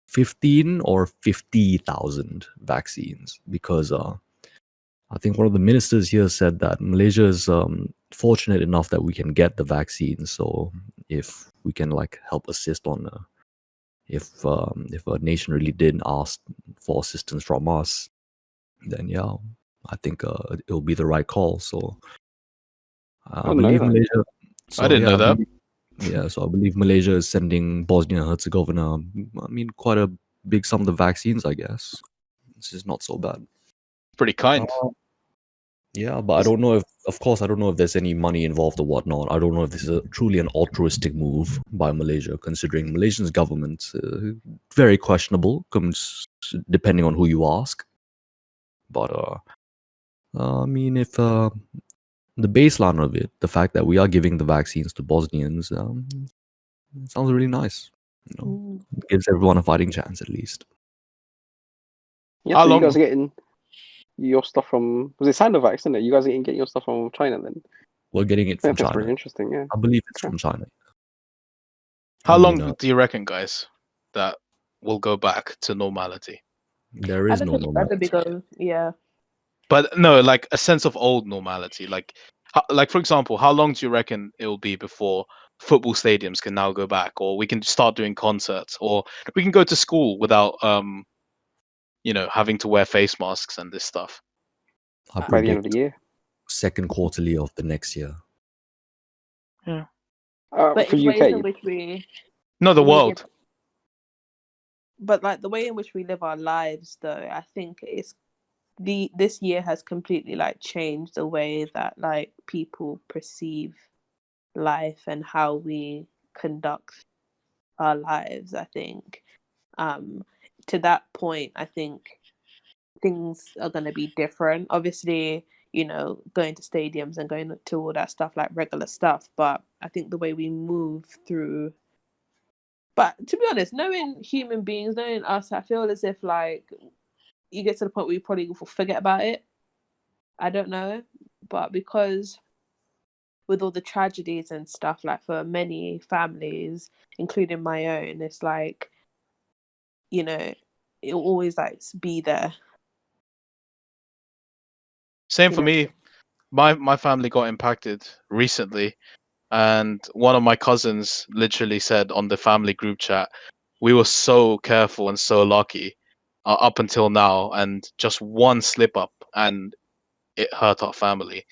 15 or 50,000 vaccines because I think one of the ministers here said that Malaysia is fortunate enough that we can get the vaccine. So if we can help assist on if a nation really did ask for assistance from us, then yeah, I think it'll be the right call. So I didn't know believe that. Malaysia. I didn't know that. So I believe Malaysia is sending Bosnia and Herzegovina. I mean, quite a big sum of vaccines, I guess. This is not so bad. Pretty kind. Yeah, but I don't know if, of course, I don't know if there's any money involved or whatnot. I don't know if this is truly an altruistic move by Malaysia, considering Malaysia's government very questionable, depending on who you ask. But I mean, if the baseline of it, the fact that we are giving the vaccines to Bosnians, sounds really nice. You know, it gives everyone a fighting chance at least. Yeah, How so you long? guys are getting your stuff from, was it Sinovac, isn't it? You guys are getting your stuff from China then? We're getting it from That's China. pretty interesting, yeah. I believe it's Yeah. from China. How I long mean, do you reckon, guys, that we'll go back to normality? there I is don't no think it's ever normality. be going. Yeah. But no, like a sense of old normality. Like for example, how long do you reckon it will be before football stadiums can now go back, or we can start doing concerts, or we can go to school without having to wear face masks and this stuff? I By the end of predict the year. second quarterly of the next year. Yeah. But For in ways in UK. which we No, the live, world. but like the way in which we live our lives, though, I think this year has completely changed the way that people perceive life and how we conduct our lives. I think to that point, I think things are going to be different. Obviously, going to stadiums and going to all that stuff, like regular stuff, but I think the way we move through. But to be honest, knowing human beings, knowing us, I feel as if you get to the point where you probably will forget about it. I don't know, but because with all the tragedies and stuff, like for many families, including my own, it's like, you know, it'll always like be there. Same You for know, me. My family got impacted recently, and one of my cousins literally said on the family group chat, "We were so careful and so lucky up until now, and just one slip up and it hurt our family."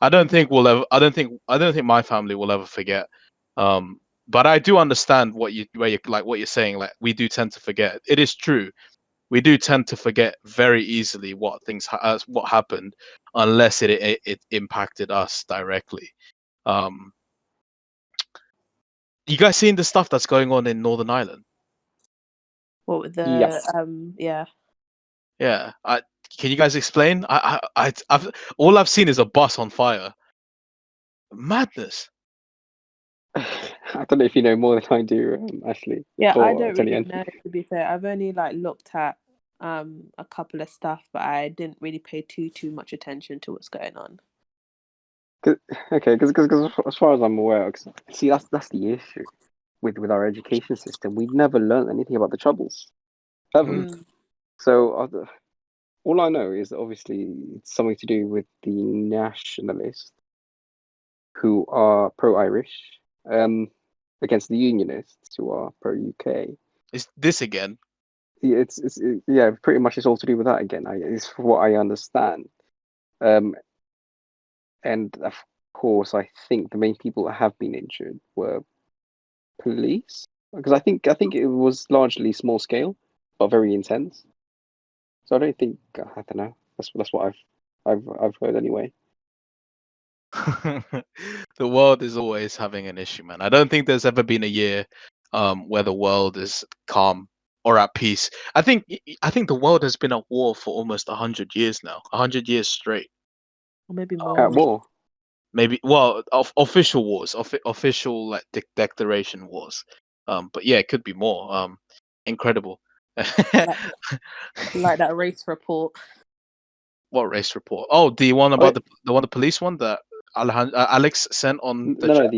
I don't think we'll ever. I don't think my family will ever forget. But I do understand where you like what you're saying. Like we do tend to forget. It is true. We do tend to forget very easily what happened, unless it impacted us directly. Um, you guys seen the stuff that's going on in Northern Ireland? what with Yes. yeah. Yeah. Can you guys explain? I've all I've seen is a bus on fire. Madness. I don't know if you know more than I do, Ashley. Yeah, I Or don't Tony. really know, to be fair. I've only like looked at a couple of stuff, but I didn't really pay too much attention to what's going on. Okay, because as far as I'm aware, 'cause, see, that's the issue with our education system. We never learned anything about the Troubles ever. Mm. So all I know is that obviously it's something to do with the nationalists who are pro-Irish, against the Unionists who are pro-UK. Is this again? Yeah, yeah, pretty much it's all to do with that again. It's what I understand. And of course, I think the main people that have been injured were police, because I think it was largely small scale, but very intense. So I don't think I don't know. That's what I've heard anyway. The world is always having an issue, man. I don't think there's ever been a year where the world is calm or at peace. I think the world has been at war for almost 100 years now. 100 years straight. Or maybe At more. war. Maybe well, official wars, official like declaration wars. But yeah, it could be more. Incredible. Like, like that race report. What race report? Oh, the one Oh, about the police one that Alex sent on the no, chat.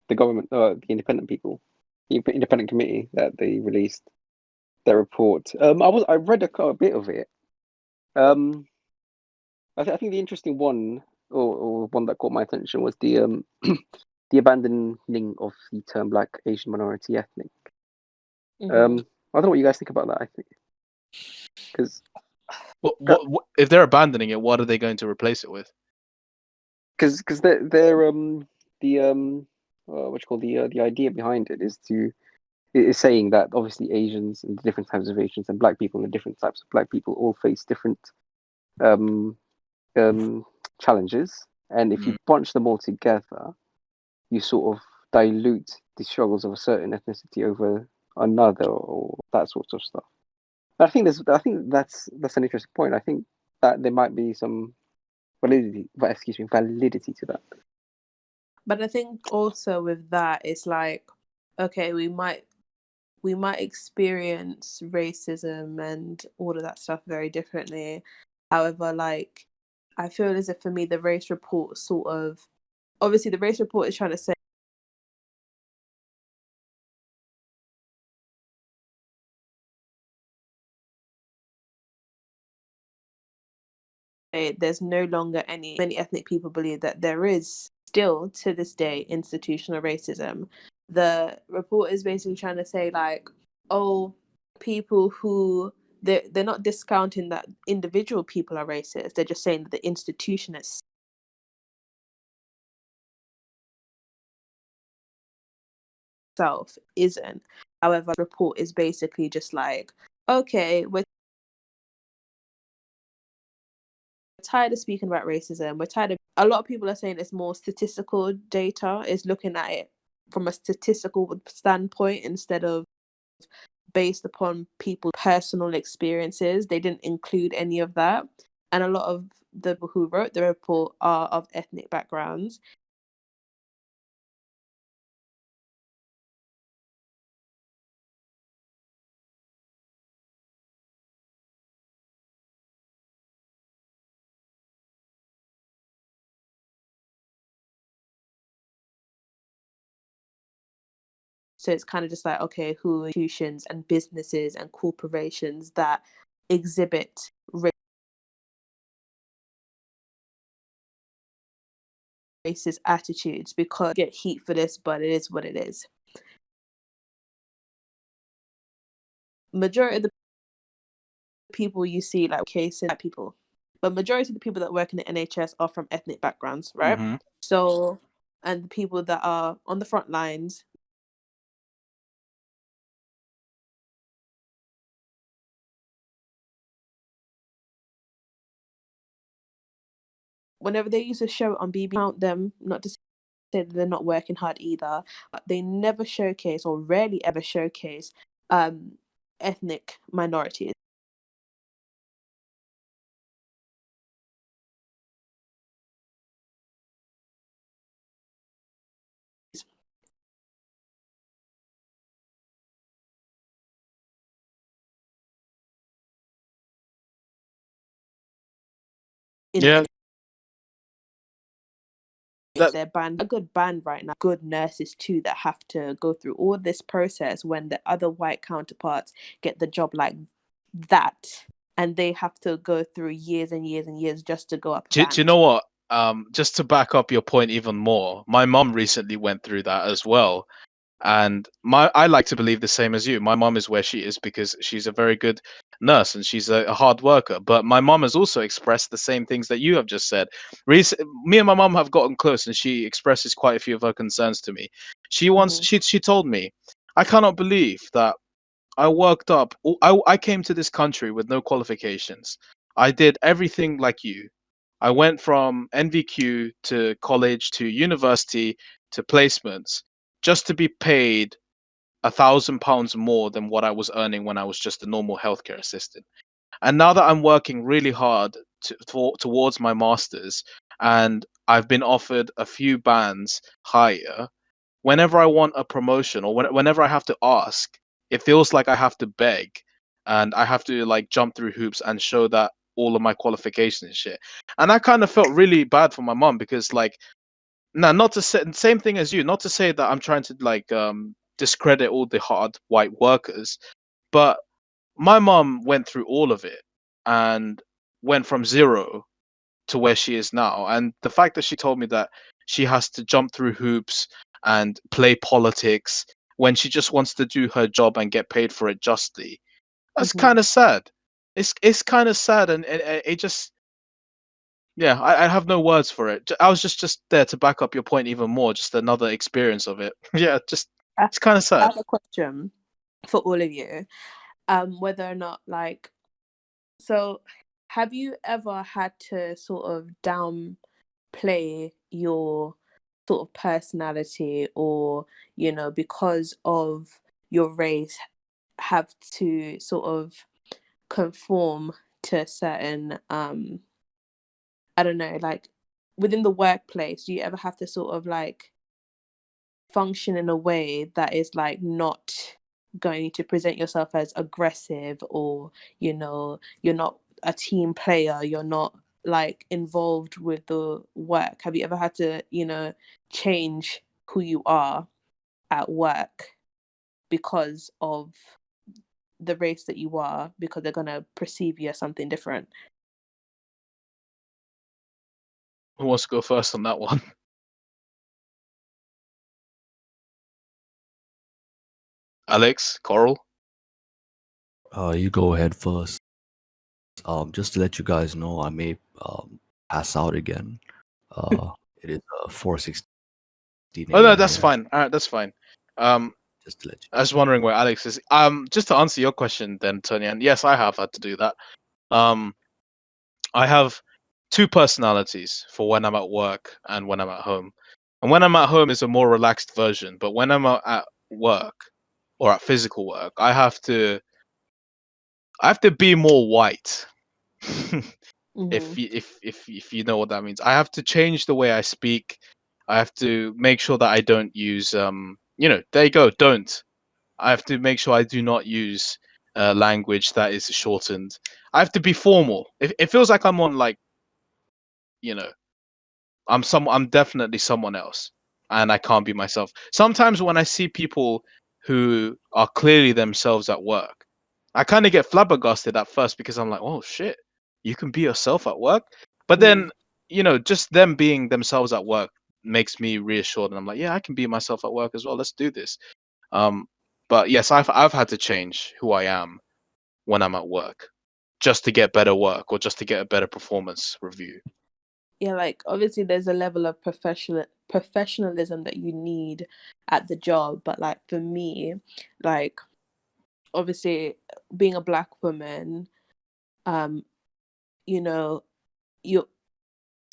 the government, the independent people, the independent committee that they released their report. I read a bit of it. I think the interesting one, or one that caught my attention, was the the abandoning of the term Black, Asian, minority, ethnic. Mhm. I don't know what you guys think about that. I think because What if they're abandoning it? What are they going to replace it with? they're the what you call the idea behind it is saying that obviously Asians and the different types of Asians and Black people and the different types of Black people all face different um challenges, and if you Mm. bunch them all together, you sort of dilute the struggles of a certain ethnicity over another or that sort of stuff. I think that's an interesting point. I think that there might be some validity to that. But I think also with that, it's like, okay, we might experience racism and all of that stuff very differently. However, like, I feel as if for me, the race report sort of, obviously, the race report is trying to say there's no longer many ethnic people believe that there is still to this day institutional racism. The report is basically trying to say like, oh, people who they're not discounting that individual people are racist. They're just saying that the institution itself isn't. However, the report is basically just like, okay, we're tired of speaking about racism. We're tired of a lot of people are saying it's more statistical data, is looking at it from a statistical standpoint instead of based upon people's personal experiences. They didn't include any of that. And a lot of the people who wrote the report are of ethnic backgrounds. So it's kind of just like, okay, who are institutions and businesses and corporations that exhibit racist attitudes, because you get heat for this, but it is what it is. Majority of the people you see, like cases, people, but majority of the people that work in the NHS are from ethnic backgrounds, right? Mhm. So, and the people that are on the front lines, whenever they used to show it on BBC, count them, not to say that they're not working hard either, but they never showcase, or rarely ever showcase, ethnic minorities. Yeah. They're banned. A good band right now. Good nurses too that have to go through all this process when the other white counterparts get the job like that, and they have to go through years and years and years just to go up a Do you band. know what? Just to back up your point even more, my mum recently went through that as well. And I like to believe the same as you. My mum is where she is because she's a very good nurse and she's a hard worker. But my mum has also expressed the same things that you have just said. Me and my mum have gotten close, and she expresses quite a few of her concerns to me. She once she told me, "I cannot believe that I worked up. I came to this country with no qualifications. I did everything like you. I went from NVQ to college to university to placements just to be paid £1,000 more than what I was earning when I was just a normal healthcare assistant. And now that I'm working really hard towards my masters, and I've been offered a few bands higher, whenever I want a promotion or whenever I have to ask, it feels like I have to beg and I have to like jump through hoops and show that all of my qualifications and shit." And I kind of felt really bad for my mom because like, now, not to say same thing as you, not to say that I'm trying to like discredit all the hard white workers, but my mom went through all of it and went from zero to where she is now. And the fact that she told me that she has to jump through hoops and play politics when she just wants to do her job and get paid for it justly, that's kind of sad. It's kind of sad, and it just, yeah, I have no words for it. I was just there to back up your point even more. Just another experience of it. Yeah, just I it's kind of I sad. have a question for all of you. Whether or not, like, so have you ever had to sort of downplay your sort of personality, or, you know, because of your race, have to sort of conform to a certain I don't know, like within the workplace, do you ever have to sort of like function in a way that is like not going to present yourself as aggressive, or, you know, you're not a team player, you're not like involved with the work? Have you ever had to, you know, change who you are at work because of the race that you are, because they're going to perceive you as something different? Who wants to go first on that one? Alex, Coral. You go ahead first. Just to let you guys know, I may pass out again. It is 4:16 Oh no, a.m. that's here. fine. All right, that's fine. Just to let you. I was wondering where Alex is. Just to answer your question, then, Tony, and yes, I have had to do that. I have two personalities for when I'm at work and when I'm at home. And when I'm at home is a more relaxed version, but when I'm at work or at physical work, I have to be more white. If you know what that means, I have to change the way I speak. I have to make sure that I don't use there you go, don't. I have to make sure I do not use language that is shortened. I have to be formal. It feels like I'm on like, you know, I'm definitely someone else, and I can't be myself. Sometimes when I see people who are clearly themselves at work. I kind of get flabbergasted at first because I'm like, oh shit, you can be yourself at work. But then, just them being themselves at work makes me reassured, and I'm like, yeah, I can be myself at work as well. Let's do this. But yes, I've had to change who I am when I'm at work, just to get better work or just to get a better performance review. Yeah, like obviously there's a level of professionalism that you need at the job, but like for me, like obviously being a Black woman, you know, you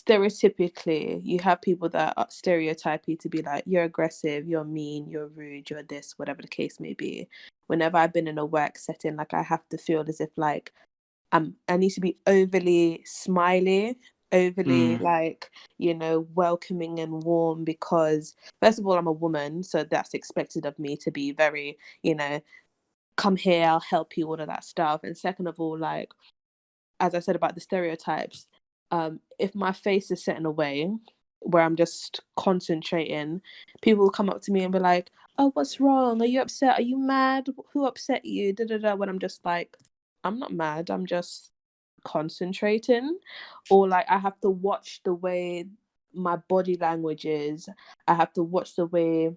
stereotypically you have people that are stereotype you to be like, you're aggressive, you're mean, you're rude, you're this, whatever the case may be. Whenever I've been in a work setting, like I have to feel as if like I need to be overly smiley, overly like, welcoming and warm, because first of all, I'm a woman, so that's expected of me to be very, come here, I'll help you, all of that stuff. And second of all, like, as I said about the stereotypes, if my face is set in a way where I'm just concentrating, people will come up to me and be like, oh, what's wrong? Are you upset? Are you mad? Who upset you? Da da da. When I'm just like, I'm not mad, I'm just concentrating. Or like I have to watch the way my body language is. I have to watch the way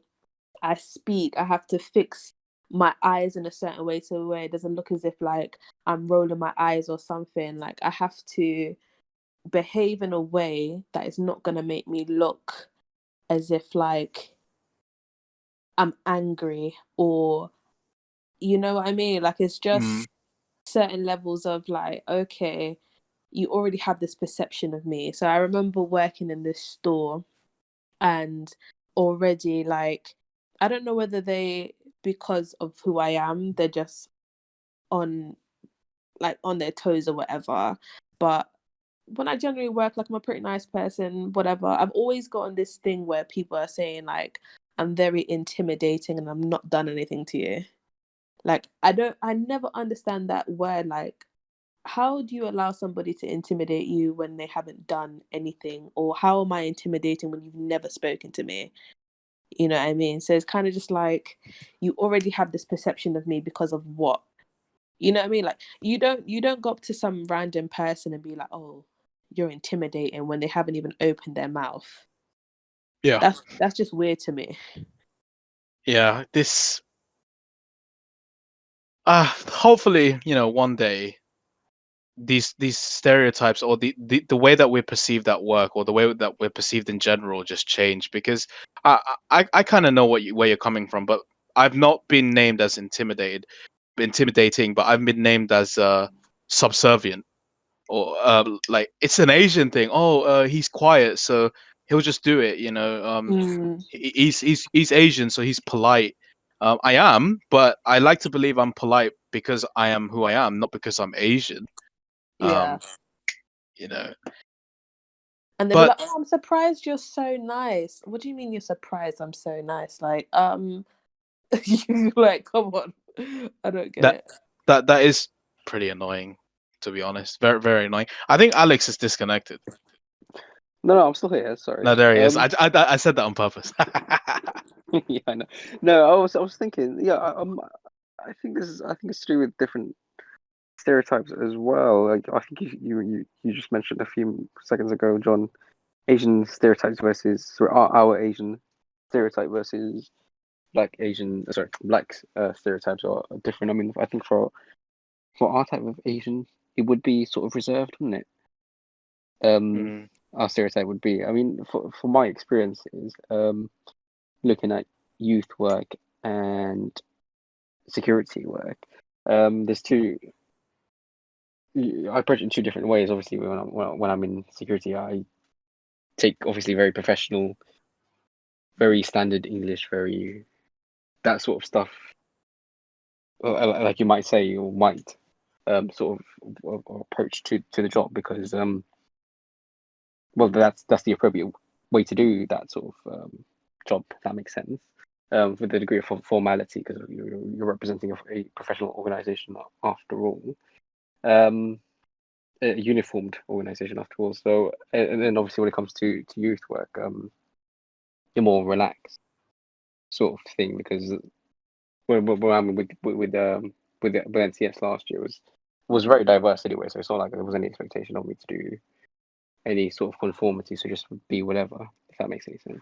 I speak. I have to fix my eyes in a certain way so where it doesn't look as if like I'm rolling my eyes or something. Like I have to behave in a way that is not going to make me look as if like I'm angry, or you know what I mean? Like it's just certain levels of like, okay, you already have this perception of me. So I remember working in this store and already like, I don't know whether because of who I am, they're just on their toes or whatever. But when I generally work, like I'm a pretty nice person, whatever. I've always gotten this thing where people are saying like, I'm very intimidating and I'm not done anything to you. Like I never understand that word. Like, how do you allow somebody to intimidate you when they haven't done anything? Or how am I intimidating when you've never spoken to me? You know what I mean? So it's kind of just like, you already have this perception of me because of what? You know what I mean? Like you don't go up to some random person and be like, oh, you're intimidating, when they haven't even opened their mouth. Yeah. That's just weird to me. Yeah. This hopefully, one day these stereotypes or the way that we're perceived at work or the way that we're perceived in general just change, because I kind of know where you're coming from, but I've not been named as intimidating, but I've been named as subservient, or like it's an Asian thing. Oh, he's quiet, so he'll just do it. He's Asian, so he's polite. I am, but I like to believe I'm polite because I am who I am, not because I'm Asian. Yeah. You know, And they'll be like, but oh, I'm surprised you're so nice. What do you mean you're surprised I'm so nice? Like, like, come on. I don't get that it. that is pretty annoying, to be honest. Very, very annoying. I think Alex is disconnected. No, I'm still here. Sorry. No, there he is. I said that on purpose. Yeah, I know. No, I was thinking. Yeah, I think it's to do with different stereotypes as well. Like I think you just mentioned a few seconds ago, John, Asian stereotypes versus our Asian stereotype versus black stereotypes are different. I mean, I think for our type of Asian, it would be sort of reserved, wouldn't it? Our stereotype would be. I mean, for my experiences, looking at youth work and security work, there's two. I approach it in two different ways. Obviously, when I'm in security, I take obviously very professional, very standard English, very that sort of stuff. Like you might say, or might sort of approach to the job, because well, that's the appropriate way to do that sort of job. If that makes sense. With a degree of formality, because you're representing a professional organization after all. A uniformed organization after all. So, and then obviously when it comes to youth work, you're more relaxed sort of thing, because I mean, with the NCS last year was very diverse anyway. So it's not like there was any expectation of me to do any sort of conformity. So just be whatever, if that makes any sense.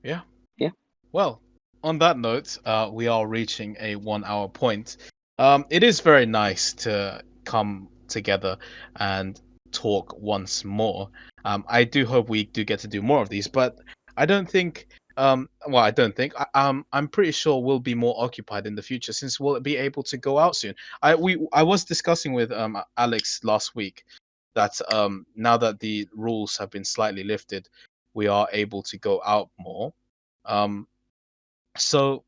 Yeah. Yeah. Well, on that note, we are reaching a 1 hour point. It is very nice to come together and talk once more. I do hope we do get to do more of these, but I don't think. Well, I don't think. I'm pretty sure we'll be more occupied in the future since we'll be able to go out soon. I was discussing with Alex last week that now that the rules have been slightly lifted, we are able to go out more. So,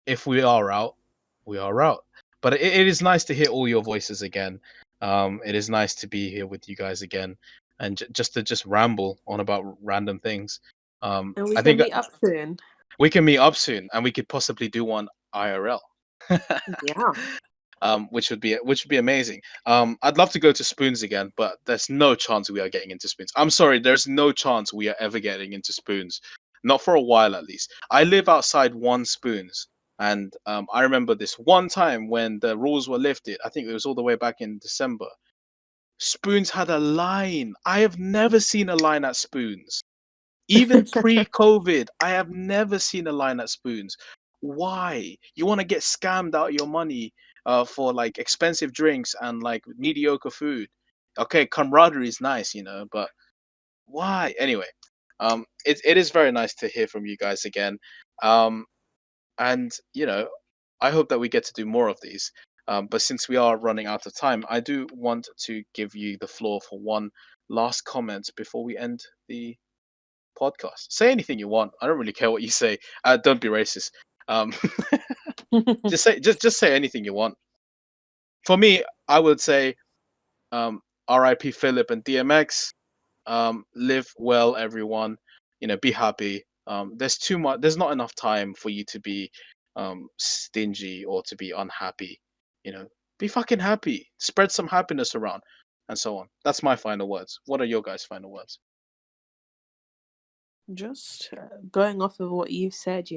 if we are out, we are out. But it is nice to hear all your voices again. It is nice to be here with you guys again, and just to ramble on about random things. And we I can think meet up soon. we can meet up soon, and we could possibly do one IRL. Yeah. Which would be amazing. I'd love to go to Spoons again, but there's no chance we are getting into Spoons. I'm sorry, there's no chance we are ever getting into Spoons, not for a while at least. I live outside one Spoons, and I remember this one time when the rules were lifted. I think it was all the way back in December. Spoons had a line. I have never seen a line at Spoons. Even pre-COVID, I have never seen a line at Spoons. Why? You want to get scammed out of your money for like expensive drinks and like mediocre food? Okay, camaraderie is nice, but why? Anyway, it is very nice to hear from you guys again. And I hope that we get to do more of these. But since we are running out of time, I do want to give you the floor for one last comment before we end the podcast. Say anything you want. I don't really care what you say. Don't be racist. Um, just say anything you want. For me, I would say, R.I.P. Philip and DMX. Live well, everyone. Be happy. There's too much. There's not enough time for you to be stingy or to be unhappy. Be fucking happy. Spread some happiness around, and so on. That's my final words. What are your guys' final words? Just going off of what you said,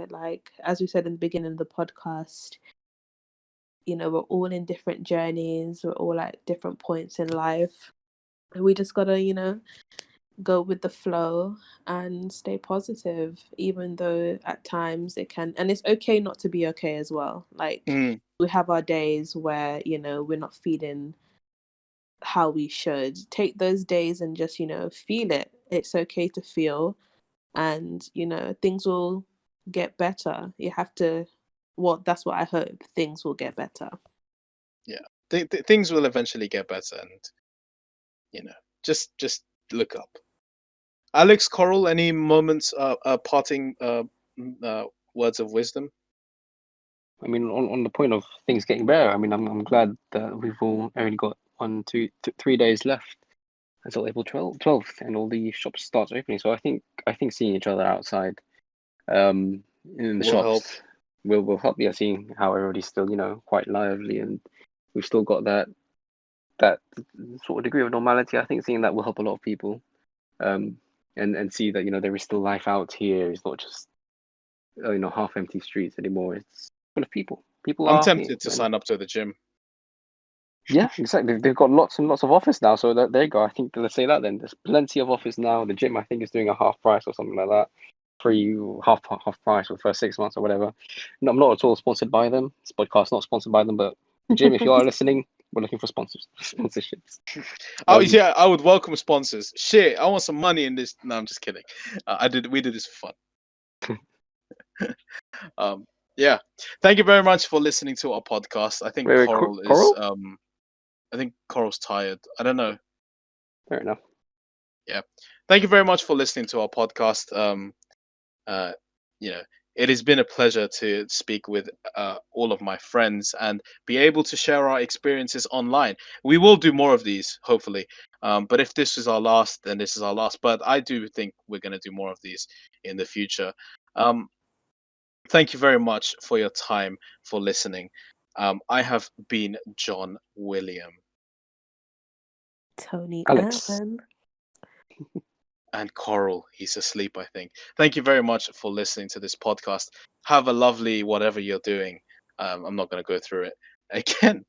like as we said in the beginning of the podcast, we're all in different journeys, we're all at different points in life. And we just gotta, go with the flow and stay positive, even though at times it can, and it's okay not to be okay as well. Like we have our days where, we're not feeling how we should. Take those days and just, feel it. It's okay to feel, and things will get better. You have to, well, that's what I hope. Things will get better. Yeah, things will eventually get better, and just look up. Alex, Coral, any moments, parting words of wisdom? I mean, on the point of things getting better, I mean, I'm glad that we've all only got 1, 2, 3 days left until April 12th, and all the shops start opening. So I think seeing each other outside, in the Will shops, will help. Yeah, seeing how everybody's still, quite lively, and we've still got that sort of degree of normality. I think seeing that will help a lot of people, and see that there is still life out here. It's not just half empty streets anymore. It's full of people. People I'm are tempted here, to sign up to the gym. Yeah, exactly. They've got lots and lots of office now, so there you go. I think let's say that then. There's plenty of office now. The gym, I think, is doing a half price or something like that. Free half price for the first 6 months or whatever. No, I'm not at all sponsored by them. This podcast's not sponsored by them, but the gym, if you are listening, we're looking for sponsorships. Oh yeah, I would welcome sponsors. Shit, I want some money in this. No, I'm just kidding. We did this for fun. Yeah. Thank you very much for listening to our podcast. I think Wait, Coral is Coral? I think Coral's tired. I don't know. Fair enough. Yeah. Thank you very much for listening to our podcast. It has been a pleasure to speak with all of my friends and be able to share our experiences online. We will do more of these, hopefully. But if this is our last, then this is our last. But I do think we're going to do more of these in the future. Thank you very much for your time, for listening. I have been John William. Tony Alex. Allen. and Coral, he's asleep, I think. Thank you very much for listening to this podcast. Have a lovely whatever you're doing. I'm not going to go through it again.